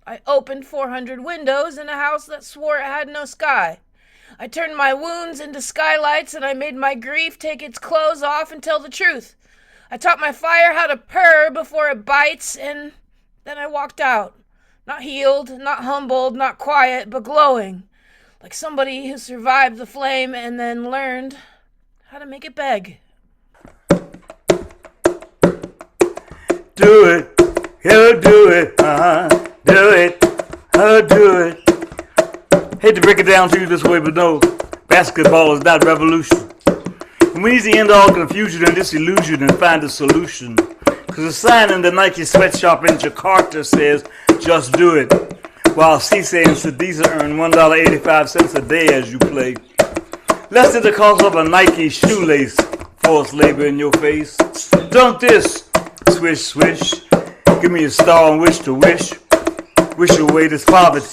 [SPEAKER 4] I opened 400 windows in a house that swore it had no sky. I turned my wounds into skylights, and I made my grief take its clothes off and tell the truth. I taught my fire how to purr before it bites, and then I walked out. Not healed, not humbled, not quiet, but glowing. Like somebody who survived the flame and then learned how to make it beg.
[SPEAKER 6] Do it, he'll do it, do it, do it. Hate to break it down to you this way, but no, basketball is not revolution. And we need to end all confusion and disillusion and find a solution. Cause the sign in the Nike sweatshop in Jakarta says, just do it. While Cisse and Sadiza earn $1.85 a day as you play. Less than the cost of a Nike shoelace, forced labor in your face. Dunk this. Swish, swish, give me a star on which to wish. Wish away this poverty.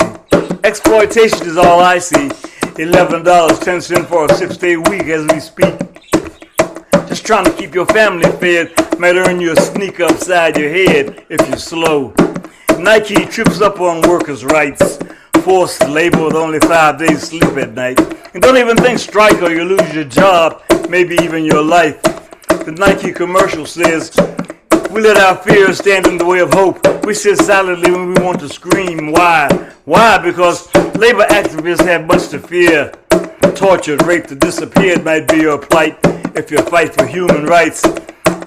[SPEAKER 6] Exploitation is all I see. $11, 10 cents for a 6-day week as we speak. Just trying to keep your family fed might earn you a sneak upside your head if you're slow. Nike trips up on workers' rights. Forced labor with only 5 days sleep at night. And don't even think strike or you lose your job, maybe even your life. The Nike commercial says, we let our fears stand in the way of hope. We sit silently when we want to scream. Why? Why? Because labor activists have much to fear. Tortured, raped, or disappeared might be your plight if you fight for human rights.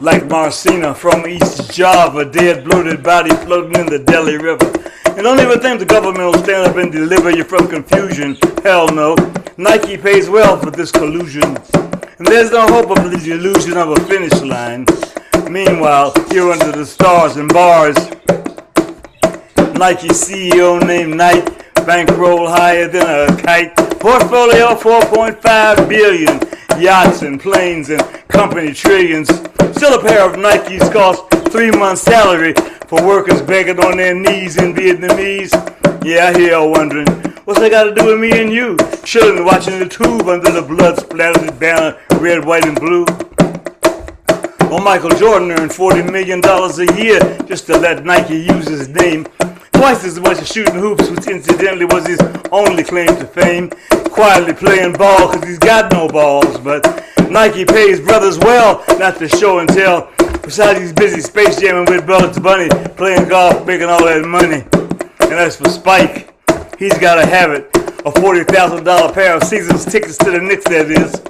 [SPEAKER 6] Like Marcina from East Java, dead, bloated body floating in the Delhi River. And don't even think the government will stand up and deliver you from confusion. Hell no. Nike pays well for this collusion. And there's no hope of the illusion of a finish line. Meanwhile, here under the stars and bars, Nike CEO named Knight, bankroll higher than a kite, portfolio 4.5 billion, yachts and planes and company trillions. Still a pair of Nikes cost 3 months' salary for workers begging on their knees in Vietnamese. Yeah, I hear you wondering, what's that got to do with me and you? Children watching the tube under the blood-splattered banner, red, white, and blue. Well, Michael Jordan earned $40 million a year just to let Nike use his name. Twice as much as shooting hoops, which incidentally was his only claim to fame. Quietly playing ball because he's got no balls. But Nike pays brothers well not to show and tell. Besides, he's busy space jamming with Bugs Bunny, playing golf, making all that money. And as for Spike, he's got to have it. A $40,000 pair of season's tickets to the Knicks, that is.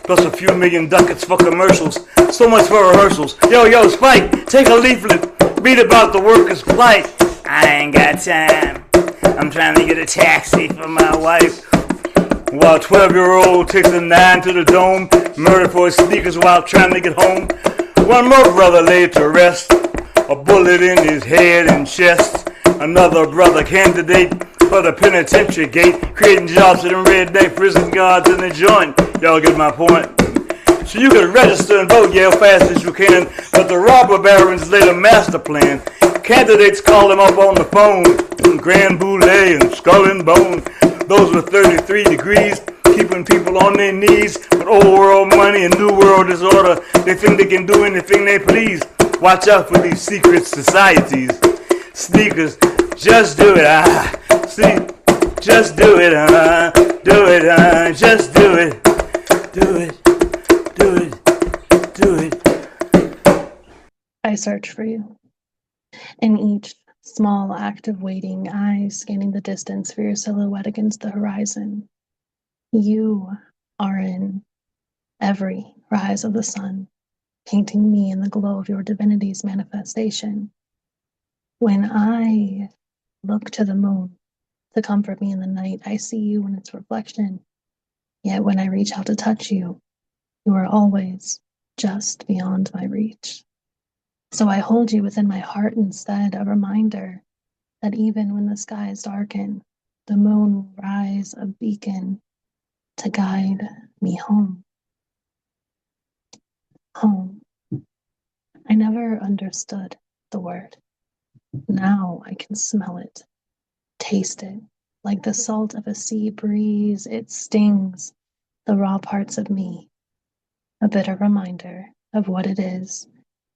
[SPEAKER 6] Plus a few million ducats for commercials. So much for rehearsals. Yo, Spike, take a leaflet. Read about the workers' plight. I ain't got time. I'm trying to get a taxi for my wife. While 12-year-old takes a 9 to the dome, murdered for his sneakers while trying to get home. One more brother laid to rest, a bullet in his head and chest. Another brother candidate for the penitentiary gate, creating jobs in redneck prison guards in the joint. Y'all get my point? So you can register and vote, yeah, fast as you can, but the robber barons laid a master plan. Candidates call them up on the phone, Grand Boulay and Skull and Bone. Those with 33 degrees, keeping people on their knees. With old world money and new world disorder, they think they can do anything they please. Watch out for these secret societies. Sneakers, just do it, see, just do it, do it, just do it, do it, do it, do it.
[SPEAKER 9] I search for you. In each small act of waiting, eyes scanning the distance for your silhouette against the horizon. You are in every rise of the sun, painting me in the glow of your divinity's manifestation. When I look to the moon to comfort me in the night, I see you in its reflection. Yet when I reach out to touch you, you are always just beyond my reach. So I hold you within my heart instead, a reminder that even when the skies darken, the moon will rise a beacon to guide me home. Home. I never understood the word. Now I can smell it, taste it, like the salt of a sea breeze. It stings the raw parts of me, a bitter reminder of what it is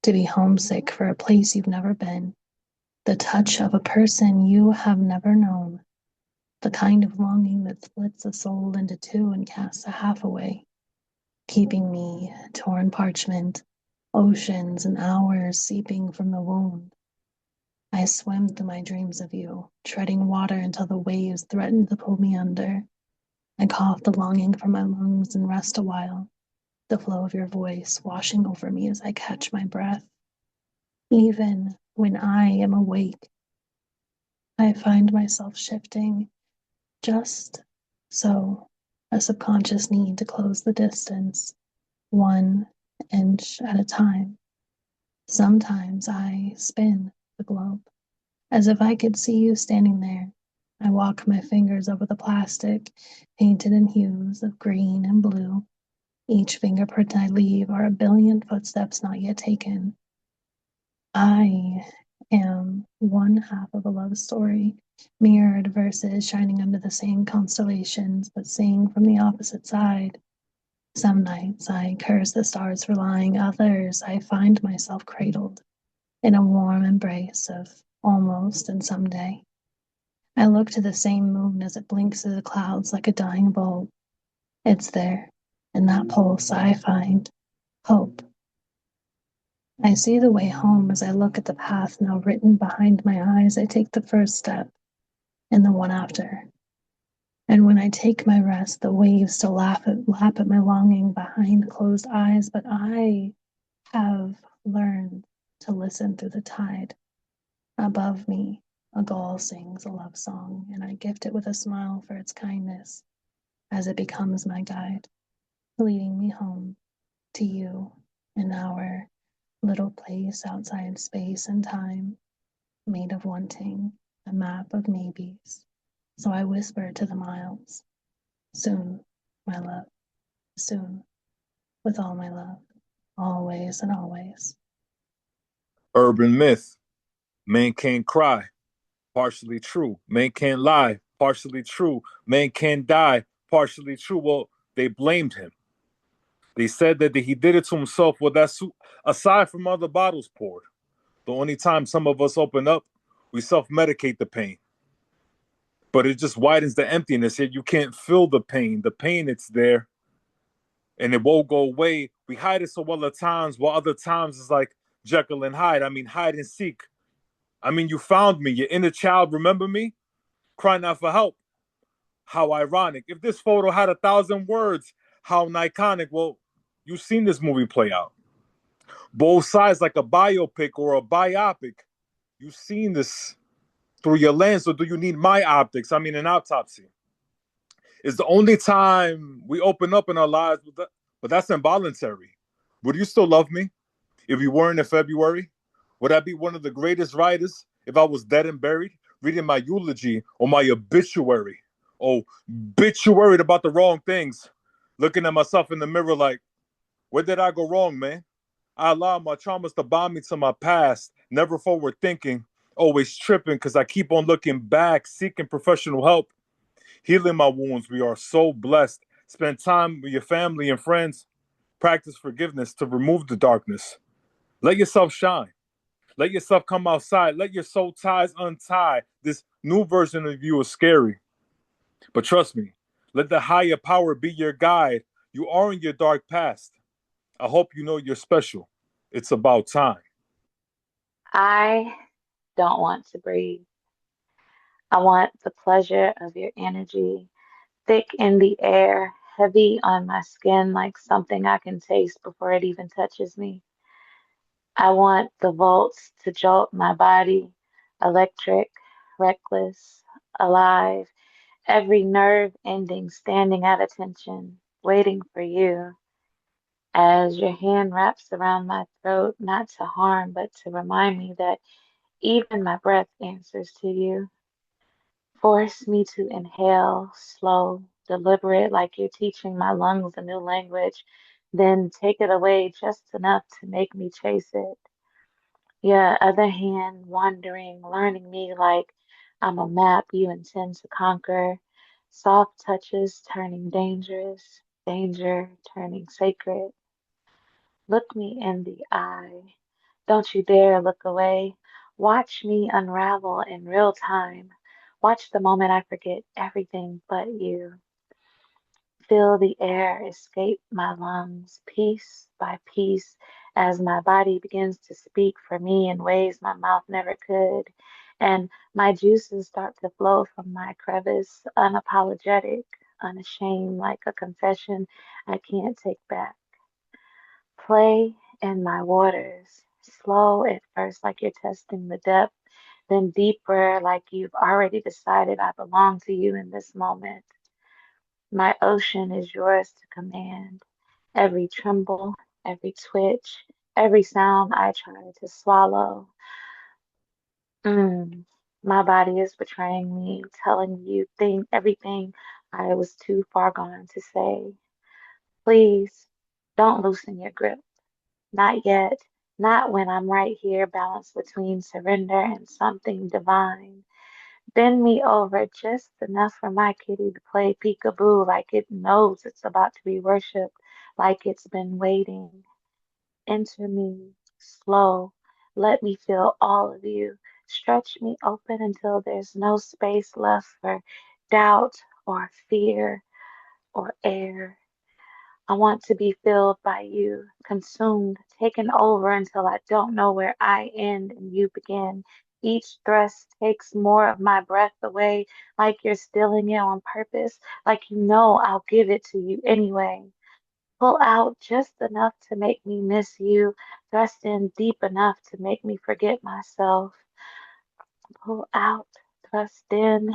[SPEAKER 9] to be homesick for a place you've never been, the touch of a person you have never known, the kind of longing that splits a soul into two and casts a half away, keeping me torn parchment, oceans and hours seeping from the wound. I swim through my dreams of you, treading water until the waves threaten to pull me under. I cough the longing from my lungs and rest a while, the flow of your voice washing over me as I catch my breath. Even when I am awake, I find myself shifting just so, a subconscious need to close the distance, 1 inch at a time. Sometimes I spin the globe, as if I could see you standing there. I walk my fingers over the plastic, painted in hues of green and blue. Each fingerprint I leave are a billion footsteps not yet taken. I am one half of a love story, mirrored verses shining under the same constellations, but seeing from the opposite side. Some nights I curse the stars for lying, others I find myself cradled in a warm embrace of almost and someday. I look to the same moon as it blinks through the clouds like a dying bulb. It's there, in that pulse I find hope. I see the way home as I look at the path now written behind my eyes. I take the first step and the one after. And when I take my rest, the waves still lap at my longing behind closed eyes, but I have learned to listen through the tide. Above me, a gull sings a love song, and I gift it with a smile for its kindness as it becomes my guide, leading me home to you in our little place outside space and time, made of wanting, a map of maybes. So I whisper to the miles, soon, my love, soon, with all my love, always and always.
[SPEAKER 7] Urban myth. Man can't cry. Partially true. Man can't lie. Partially true. Man can't die. Partially true. Well, they blamed him. They said that he did it to himself. Well, that's aside from other bottles poured. The only time some of us open up, we self-medicate the pain. But it just widens the emptiness. Yet you can't feel the pain. The pain, it's there. And it won't go away. We hide it so well at times, while other times it's like Jekyll and Hyde. I mean, hide and seek. I mean, you found me. Your inner child, remember me? Crying out for help. How ironic. If this photo had 1,000 words, how iconic. Well, you've seen this movie play out. Both sides like a biopic or a biopic. You've seen this through your lens, or do you need my optics? I mean, an autopsy. It's the only time we open up in our lives, but that's involuntary. Would you still love me if you weren't in February? Would I be one of the greatest writers if I was dead and buried, reading my eulogy or my obituary? Oh, bitch, you worried about the wrong things. Looking at myself in the mirror like, where did I go wrong, man? I allowed my traumas to bind me to my past, never forward thinking, always tripping because I keep on looking back, seeking professional help, healing my wounds. We are so blessed. Spend time with your family and friends. Practice forgiveness to remove the darkness. Let yourself shine. Let yourself come outside. Let your soul ties untie. This new version of you is scary. But trust me, let the higher power be your guide. You are in your dark past. I hope you know you're special. It's about time.
[SPEAKER 12] I don't want to breathe. I want the pleasure of your energy, thick in the air, heavy on my skin like something I can taste before it even touches me. I want the volts to jolt my body, electric, reckless, alive, every nerve ending standing at attention, waiting for you. As your hand wraps around my throat, not to harm, but to remind me that even my breath answers to you. Force me to inhale, slow, deliberate, like you're teaching my lungs a new language, then take it away just enough to make me chase it. Your other hand wandering, learning me like I'm a map you intend to conquer. Soft touches turning dangerous, danger turning sacred. Look me in the eye. Don't you dare look away. Watch me unravel in real time. Watch the moment I forget everything but you. Feel the air escape my lungs, piece by piece, as my body begins to speak for me in ways my mouth never could. And my juices start to flow from my crevice, unapologetic, unashamed, like a confession I can't take back. Play in my waters, slow at first, like you're testing the depth, then deeper, like you've already decided I belong to you in this moment. My ocean is yours to command. Every tremble, every twitch, every sound I try to swallow. Mm, my body is betraying me, telling you everything I was too far gone to say. Please don't loosen your grip. Not yet. Not when I'm right here, balanced between surrender and something divine. Bend me over just enough for my kitty to play peekaboo like it knows it's about to be worshipped, like it's been waiting. Enter me, slow. Let me feel all of you. Stretch me open until there's no space left for doubt or fear or air. I want to be filled by you, consumed, taken over until I don't know where I end and you begin. Each thrust takes more of my breath away, like you're stealing it on purpose, like you know I'll give it to you anyway. Pull out just enough to make me miss you, thrust in deep enough to make me forget myself. Pull out, thrust in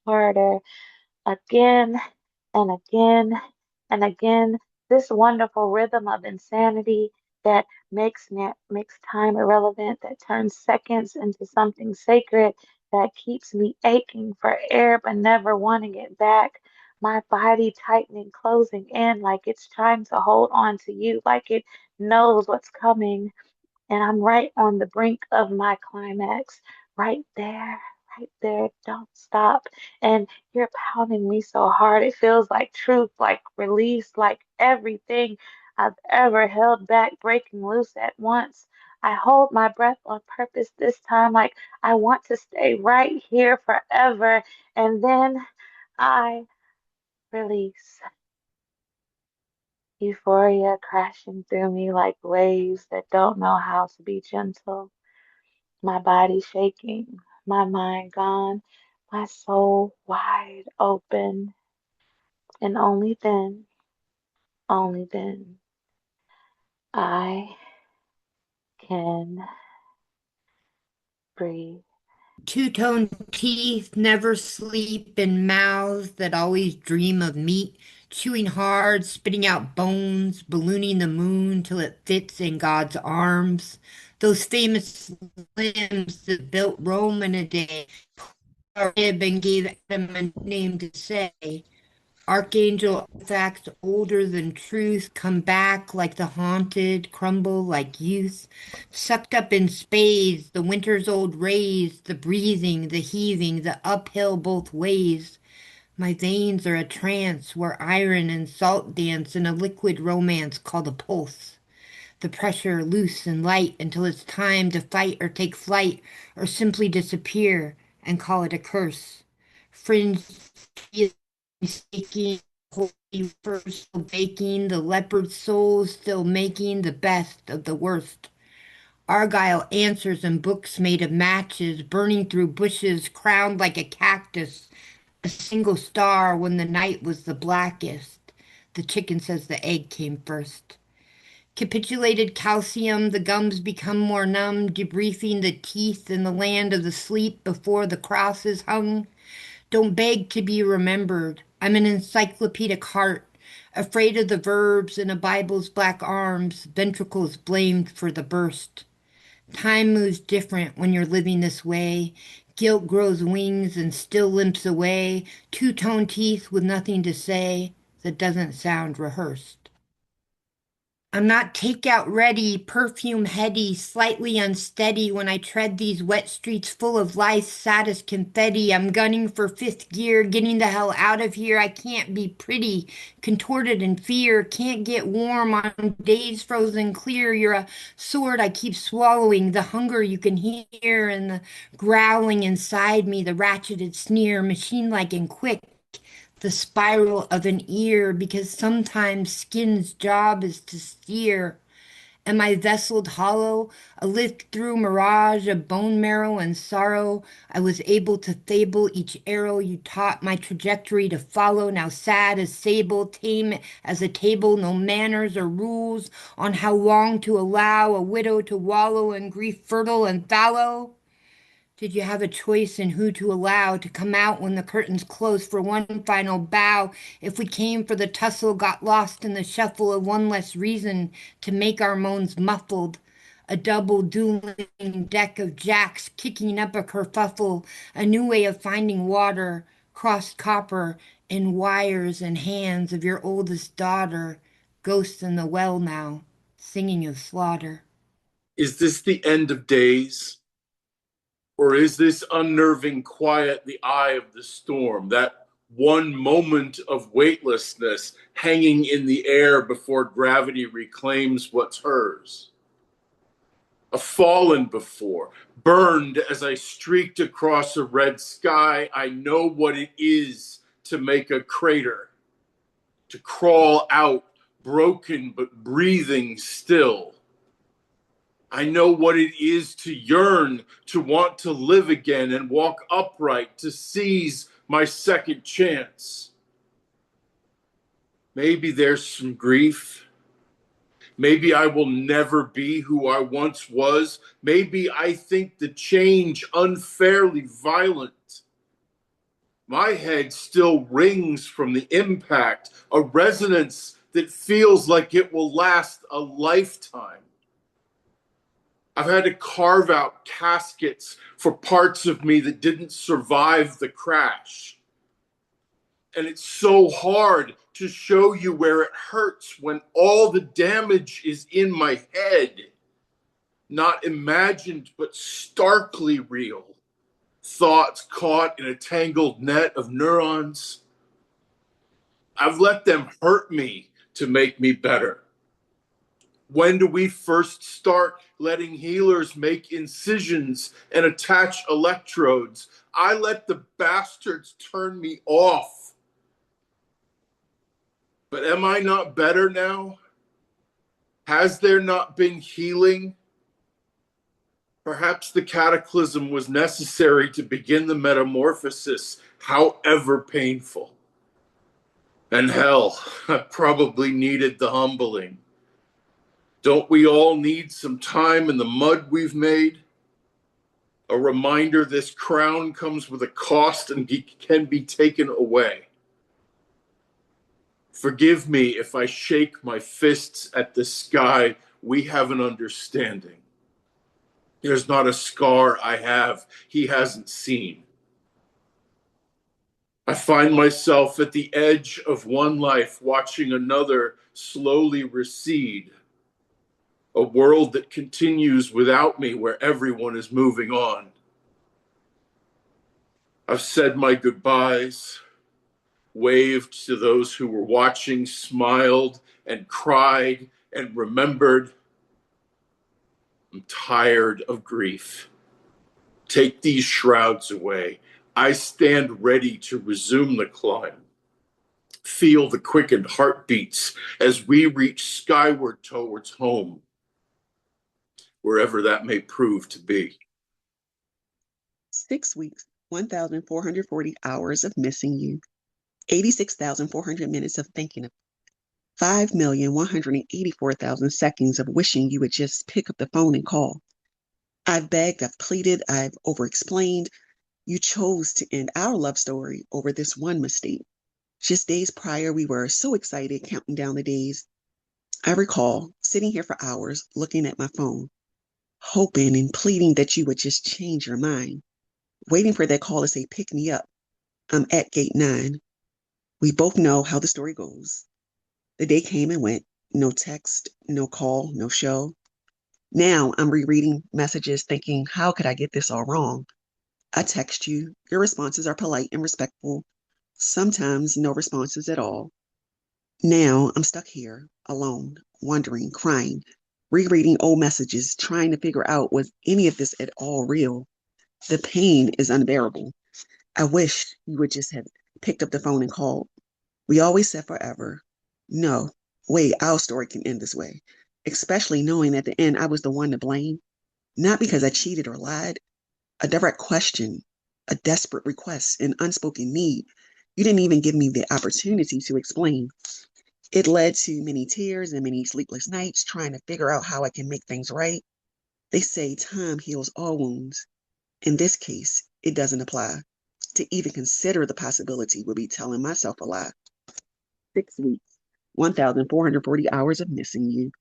[SPEAKER 12] harder, again and again and again, this wonderful rhythm of insanity that makes time irrelevant, that turns seconds into something sacred, that keeps me aching for air but never wanting it back. My body tightening, closing in like it's trying to hold on to you, like it knows what's coming. And I'm right on the brink of my climax, right there, right there. Don't stop. And you're pounding me so hard. It feels like truth, like release, like everything I've ever held back breaking loose at once. I hold my breath on purpose this time, like I want to stay right here forever. And then I release. Euphoria crashing through me like waves that don't know how to be gentle. My body shaking, my mind gone, my soul wide open. And only then, I can breathe.
[SPEAKER 11] Two-tone teeth never sleep in mouths that always dream of meat, chewing hard, spitting out bones, ballooning the moon till it fits in God's arms. Those famous limbs that built Rome in a day, rib and gave Adam a name to say. Archangel artifacts older than truth come back like the haunted, crumble like youth. Sucked up in spades, the winter's old rays, the breathing, the heaving, the uphill both ways. My veins are a trance where iron and salt dance in a liquid romance called a pulse. the pressure loose and light until it's time to fight or take flight or simply disappear and call it a curse. Fringe mistaking, holy first baking, the leopard soul still making the best of the worst. Argyle answers in books made of matches, burning through bushes crowned like a cactus, a single star when the night was the blackest. The chicken says the egg came first. Capitulated calcium, the gums become more numb, debriefing the teeth in the land of the sleep before the cross is hung. Don't beg to be remembered. I'm an encyclopedic heart, afraid of the verbs in a Bible's black arms, ventricles blamed for the burst. Time moves different when you're living this way. Guilt grows wings and still limps away, two-tone teeth with nothing to say that doesn't sound rehearsed. I'm not takeout ready, perfume heady, slightly unsteady when I tread these wet streets full of life's saddest confetti. I'm gunning for fifth gear, getting the hell out of here. I can't be pretty, contorted in fear, can't get warm on days frozen clear. You're a sword I keep swallowing, the hunger you can hear and the growling inside me, the ratcheted sneer, machine-like and quick, the spiral of an ear, because sometimes skin's job is to steer. Am I vesseled hollow, a lift through mirage of bone marrow and sorrow? I was able to fable each arrow you taught my trajectory to follow, now sad as sable, tame as a table, no manners or rules on how long to allow a widow to wallow in grief fertile and fallow. Did you have a choice in who to allow to come out when the curtains close for one final bow? If we came for the tussle, got lost in the shuffle of one less reason to make our moans muffled, a double dueling deck of jacks kicking up a kerfuffle, a new way of finding water, crossed copper in wires and hands of your oldest daughter, ghosts in the well now, singing of slaughter.
[SPEAKER 13] Is this the end of days? Or is this unnerving quiet the eye of the storm, that one moment of weightlessness hanging in the air before gravity reclaims what's hers? A fallen before, burned as I streaked across a red sky. I know what it is to make a crater, to crawl out, broken but breathing still. I know what it is to yearn, to want to live again and walk upright, to seize my second chance. Maybe there's some grief. Maybe I will never be who I once was. Maybe I think the change unfairly violent. My head still rings from the impact, a resonance that feels like it will last a lifetime. I've had to carve out caskets for parts of me that didn't survive the crash. And it's so hard to show you where it hurts when all the damage is in my head. Not imagined, but starkly real. Thoughts caught in a tangled net of neurons. I've let them hurt me to make me better. When do we first start letting healers make incisions and attach electrodes? I let the bastards turn me off. But am I not better now? Has there not been healing? Perhaps the cataclysm was necessary to begin the metamorphosis, however painful. And hell, I probably needed the humbling. Don't we all need some time in the mud we've made? A reminder this crown comes with a cost and can be taken away. Forgive me if I shake my fists at the sky. We have an understanding. There's not a scar I have he hasn't seen. I find myself at the edge of one life, watching another slowly recede. A world that continues without me, where everyone is moving on. I've said my goodbyes, waved to those who were watching, smiled and cried and remembered. I'm tired of grief. Take these shrouds away. I stand ready to resume the climb. Feel the quickened heartbeats as we reach skyward towards home, wherever that may prove to be.
[SPEAKER 14] 6 weeks, 1,440 hours of missing you, 86,400 minutes of thinking of 5,184,000 seconds of wishing you would just pick up the phone and call. I've begged, I've pleaded, I've overexplained. You chose to end our love story over this one mistake. Just days prior, we were so excited counting down the days. I recall sitting here for hours looking at my phone, hoping and pleading that you would just change your mind, waiting for that call to say, pick me up. I'm at gate 9. We both know how the story goes. The day came and went. No text, no call, no show. Now I'm rereading messages thinking, how could I get this all wrong? I text you. Your responses are polite and respectful. Sometimes no responses at all. Now I'm stuck here, alone, wondering, crying, rereading old messages, trying to figure out was any of this at all real. The pain is unbearable. I wish you would just have picked up the phone and called. We always said forever. No way our story can end this way, especially knowing at the end I was the one to blame, not because I cheated or lied. A direct question, a desperate request, an unspoken need. You didn't even give me the opportunity to explain. It led to many tears and many sleepless nights trying to figure out how I can make things right. They say time heals all wounds. In this case, it doesn't apply. To even consider the possibility would be telling myself a lie. 6 weeks, 1,440 hours of missing you,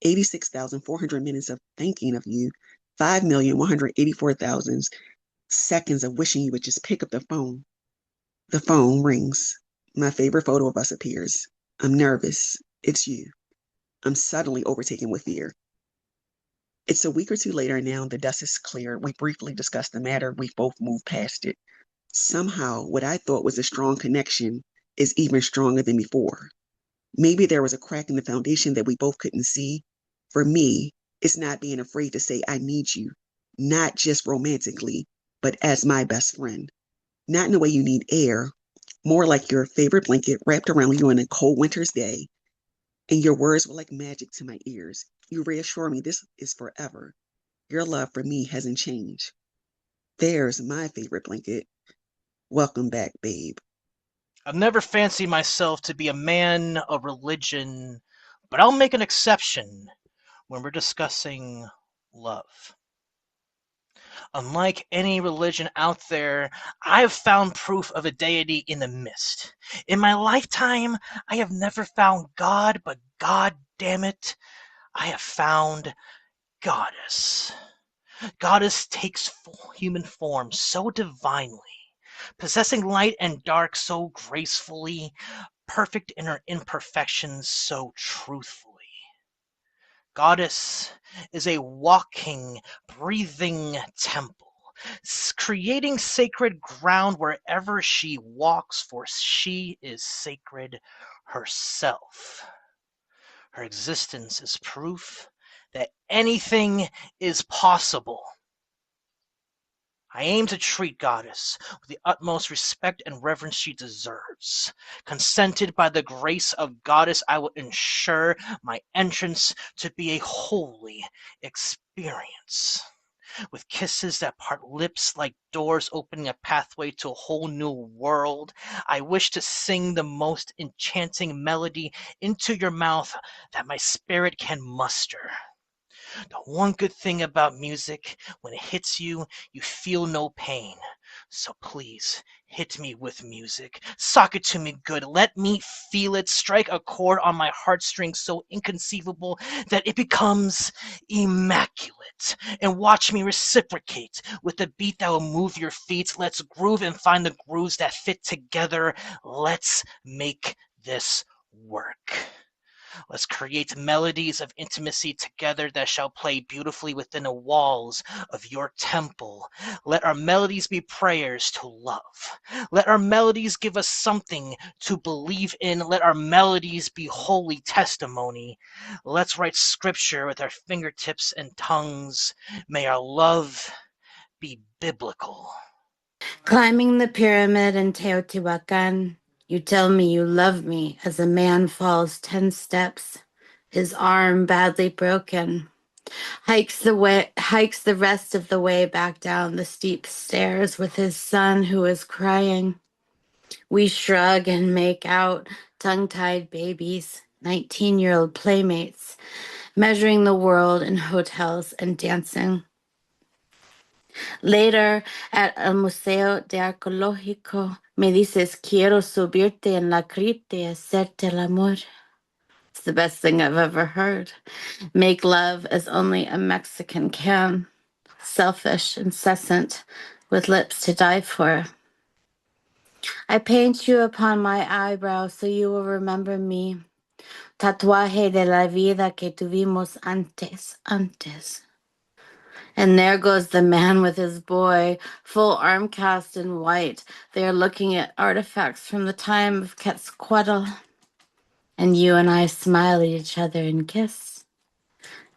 [SPEAKER 14] 86,400 minutes of thinking of you, 5,184,000 seconds of wishing you would just pick up the phone. The phone rings. My favorite photo of us appears. I'm nervous. It's you. I'm suddenly overtaken with fear. It's a week or two later now. The dust is cleared. We briefly discussed the matter. We both moved past it. Somehow, what I thought was a strong connection is even stronger than before. Maybe there was a crack in the foundation that we both couldn't see. For me, it's not being afraid to say I need you, not just romantically, but as my best friend. Not in the way you need air, more like your favorite blanket wrapped around you on a cold winter's day. And your words were like magic to my ears. You reassure me this is forever. Your love for me hasn't changed. There's my favorite blanket. Welcome back, babe.
[SPEAKER 15] I've never fancied myself to be a man of religion, but I'll make an exception when we're discussing love. Unlike any religion out there, I have found proof of a deity in the mist. In my lifetime, I have never found God, but God damn it, I have found Goddess. Goddess takes human form so divinely, possessing light and dark so gracefully, perfect in her imperfections so truthfully. Goddess is a walking, breathing temple, creating sacred ground wherever she walks, for she is sacred herself. Her existence is proof that anything is possible. I aim to treat Goddess with the utmost respect and reverence she deserves. Consented by the grace of Goddess, I will ensure my entrance to be a holy experience. With kisses that part lips like doors opening a pathway to a whole new world, I wish to sing the most enchanting melody into your mouth that my spirit can muster. The one good thing about music, when it hits you, you feel no pain. So please, hit me with music. Sock it to me good. Let me feel it. Strike a chord on my heartstrings so inconceivable that it becomes immaculate. And watch me reciprocate with a beat that will move your feet. Let's groove and find the grooves that fit together. Let's make this work. Let's create melodies of intimacy together that shall play beautifully within the walls of your temple. Let our melodies be prayers to love. Let our melodies give us something to believe in. Let our melodies be holy testimony. Let's write scripture with our fingertips and tongues. May our love be biblical.
[SPEAKER 8] Climbing the pyramid in Teotihuacan, you tell me you love me as a man falls 10 steps, his arm badly broken, hikes the rest of the way back down the steep stairs with his son who is crying. We shrug and make out, tongue-tied babies, 19-year-old playmates, measuring the world in hotels and dancing. Later, at el Museo de Arqueológico, me dices, quiero subirte en la cripta y hacerte el amor. It's the best thing I've ever heard. Make love as only a Mexican can. Selfish, incessant, with lips to die for. I paint you upon my eyebrow so you will remember me. Tatuaje de la vida que tuvimos antes. And there goes the man with his boy, full arm cast in white. They are looking at artifacts from the time of Quetzalcoatl. And you and I smile at each other and kiss.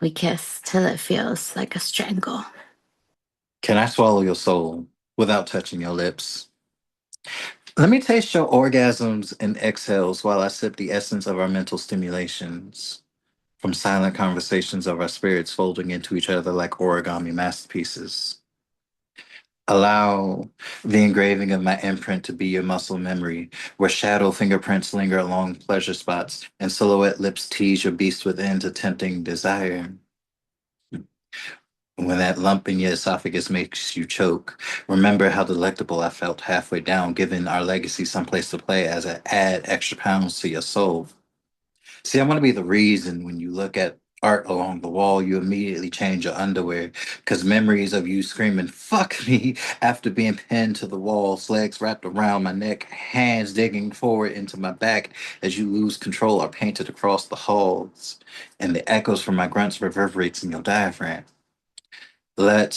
[SPEAKER 8] We kiss till it feels like a strangle.
[SPEAKER 3] Can I swallow your soul without touching your lips? Let me taste your orgasms and exhales while I sip the essence of our mental stimulations. From silent conversations of our spirits folding into each other like origami masterpieces. Allow the engraving of my imprint to be your muscle memory, where shadow fingerprints linger along pleasure spots and silhouette lips tease your beast within to tempting desire. When that lump in your esophagus makes you choke, remember how delectable I felt halfway down, giving our legacy someplace to play as I add extra pounds to your soul. See, I want to be the reason when you look at art along the wall, you immediately change your underwear because memories of you screaming, fuck me, after being pinned to the walls, legs wrapped around my neck, hands digging forward into my back as you lose control are painted across the halls, and the echoes from my grunts reverberates in your diaphragm. Let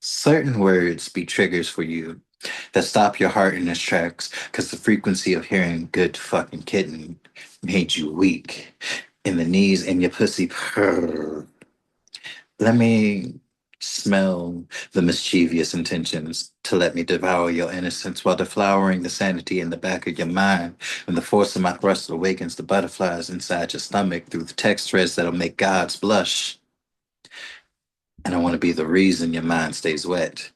[SPEAKER 3] certain words be triggers for you that stop your heart in its tracks because the frequency of hearing good fucking kitten made you weak in the knees and your pussy purr. Let me smell the mischievous intentions to let me devour your innocence while deflowering the sanity in the back of your mind when the force of my thrust awakens the butterflies inside your stomach through the text threads that'll make gods blush. And I want to be the reason your mind stays wet.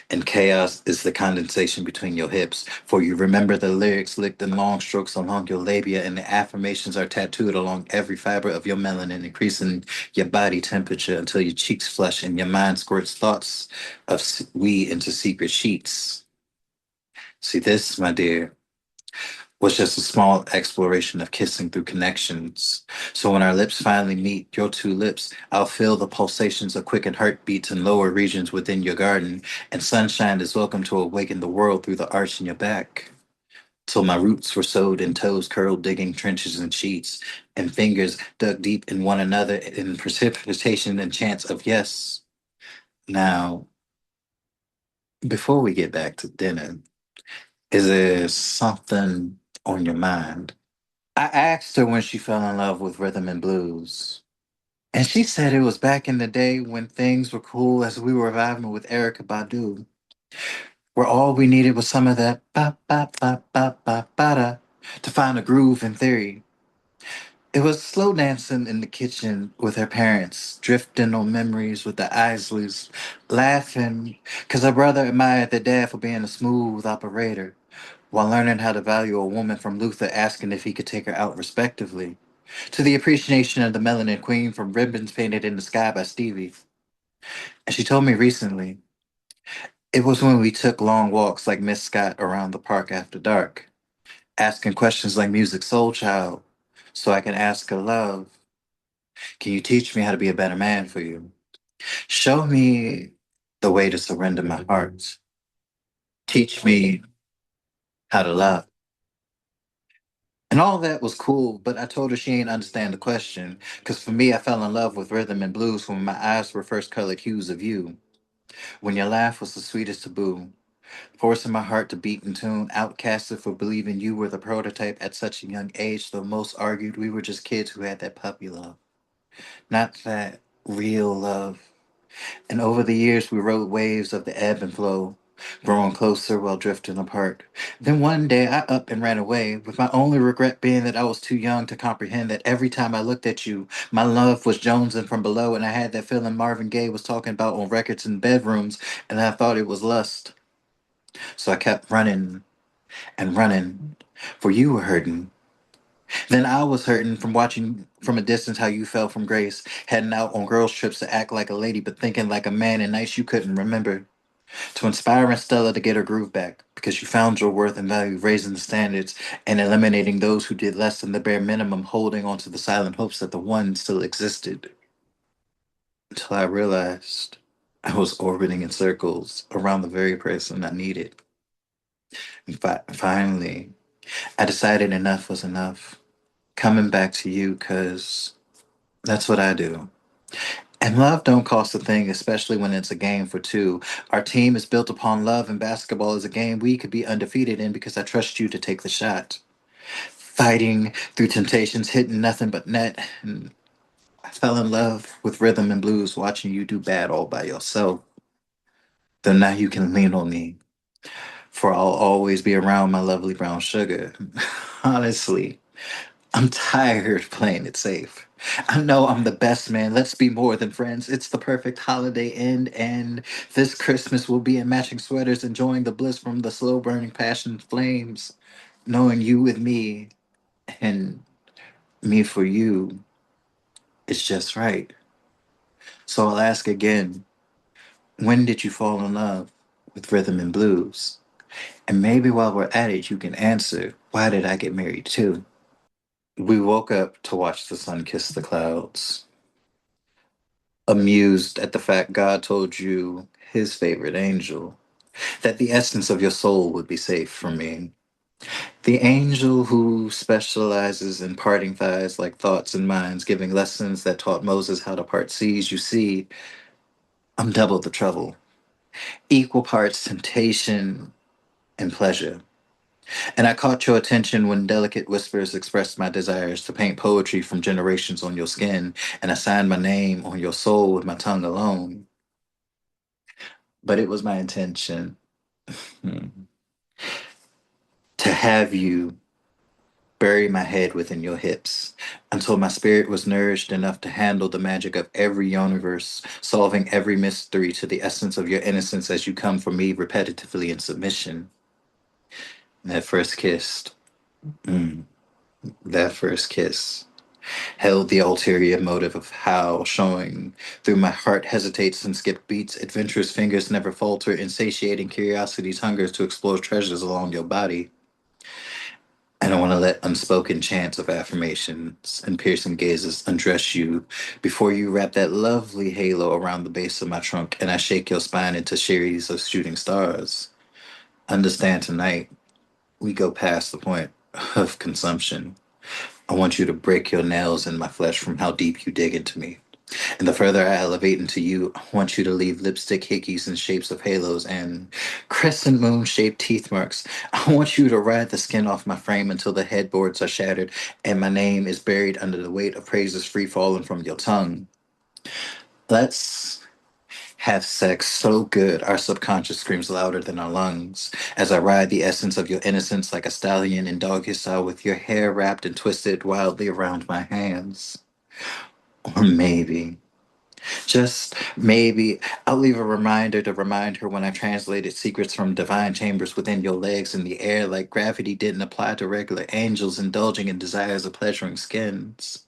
[SPEAKER 3] And chaos is the condensation between your hips. For you remember the lyrics licked in long strokes along your labia, and the affirmations are tattooed along every fiber of your melanin, increasing your body temperature until your cheeks flush and your mind squirts thoughts of we into secret sheets. See, this, my dear, was just a small exploration of kissing through connections. So when our lips finally meet, your two lips, I'll feel the pulsations of quickened heartbeats in lower regions within your garden, and sunshine is welcome to awaken the world through the arch in your back. Till my roots were sowed and toes curled, digging trenches and sheets, and fingers dug deep in one another in precipitation and chants of yes. Now, before we get back to dinner, is there something on your mind? I asked her when she fell in love with rhythm and blues. And she said it was back in the day when things were cool as we were vibing with Erica Badu, where all we needed was some of that ba ba ba ba ba ba da to find a groove in theory. It was slow dancing in the kitchen with her parents, drifting on memories with the Isleys, laughing because her brother admired their dad for being a smooth operator, while learning how to value a woman from Luther asking if he could take her out respectively, to the appreciation of the Melanin Queen from Ribbons Painted in the Sky by Stevie. And she told me recently, it was when we took long walks like Miss Scott around the park after dark, asking questions like Music Soul Child, so I can ask her, love, can you teach me how to be a better man for you? Show me the way to surrender my heart. Teach me how to love. And all that was cool, but I told her she ain't understand the question. Cause for me, I fell in love with rhythm and blues when my eyes were first colored hues of you. When your laugh was the sweetest taboo, forcing my heart to beat in tune, outcasted for believing you were the prototype at such a young age, though most argued we were just kids who had that puppy love. Not that real love. And over the years, we rode waves of the ebb and flow, growing closer while drifting apart. Then one day, I up and ran away, with my only regret being that I was too young to comprehend that every time I looked at you, my love was jonesing from below, and I had that feeling Marvin Gaye was talking about on records in bedrooms, and I thought it was lust. So I kept running and running, for you were hurting. Then I was hurting from watching from a distance how you fell from grace, heading out on girls' trips to act like a lady but thinking like a man in nights you couldn't remember. To inspire Stella to get her groove back, because you found your worth and value raising the standards and eliminating those who did less than the bare minimum, holding on to the silent hopes that the one still existed. Until I realized I was orbiting in circles around the very person I needed. And finally, I decided enough was enough. Coming back to you, because that's what I do. And love don't cost a thing, especially when it's a game for two. Our team is built upon love, and basketball is a game we could be undefeated in because I trust you to take the shot. Fighting through temptations, hitting nothing but net. And I fell in love with rhythm and blues watching you do bad all by yourself. Though now you can lean on me, for I'll always be around my lovely brown sugar. Honestly, I'm tired of playing it safe. I know I'm the best man. Let's be more than friends. It's the perfect holiday end, and this Christmas we'll be in matching sweaters, enjoying the bliss from the slow burning passion flames. Knowing you with me and me for you is just right. So I'll ask again, when did you fall in love with rhythm and blues? And maybe while we're at it, you can answer, why did I get married too? We woke up to watch the sun kiss the clouds, amused at the fact God told you, his favorite angel, that the essence of your soul would be safe from me. The angel who specializes in parting thighs like thoughts and minds, giving lessons that taught Moses how to part seas. You see, I'm double the trouble, equal parts temptation and pleasure. And I caught your attention when delicate whispers expressed my desires to paint poetry from generations on your skin, and I signed my name on your soul with my tongue alone. But it was my intention, hmm, to have you bury my head within your hips until my spirit was nourished enough to handle the magic of every universe, solving every mystery to the essence of your innocence as you come for me repetitively in submission. That first kiss, mm, that first kiss held the ulterior motive of how, showing through my heart hesitates and skip beats, adventurous fingers never falter, insatiating curiosity's hungers to explore treasures along your body. I don't want to let unspoken chants of affirmations and piercing gazes undress you before you wrap that lovely halo around the base of my trunk and I shake your spine into series of shooting stars. Understand tonight, we go past the point of consumption. I want you to break your nails in my flesh from how deep you dig into me. And the further I elevate into you, I want you to leave lipstick hickeys in shapes of halos and crescent moon shaped teeth marks. I want you to ride the skin off my frame until the headboards are shattered and my name is buried under the weight of praises free falling from your tongue. Let's have sex so good our subconscious screams louder than our lungs as I ride the essence of your innocence like a stallion in doggy style with your hair wrapped and twisted wildly around my hands. Or maybe, just maybe, I'll leave a reminder to remind her when I translated secrets from divine chambers within your legs in the air like gravity didn't apply to regular angels indulging in desires of pleasuring skins.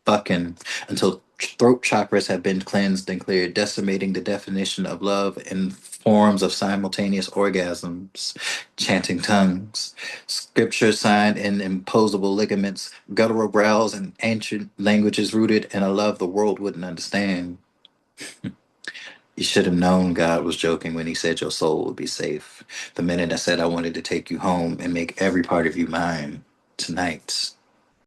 [SPEAKER 3] Fucking until throat chakras have been cleansed and cleared, decimating the definition of love in forms of simultaneous orgasms, chanting tongues, scripture signed in imposable ligaments, guttural growls, and ancient languages rooted in a love the world wouldn't understand. You should have known God was joking when he said your soul would be safe. The minute I said I wanted to take you home and make every part of you mine. tonight.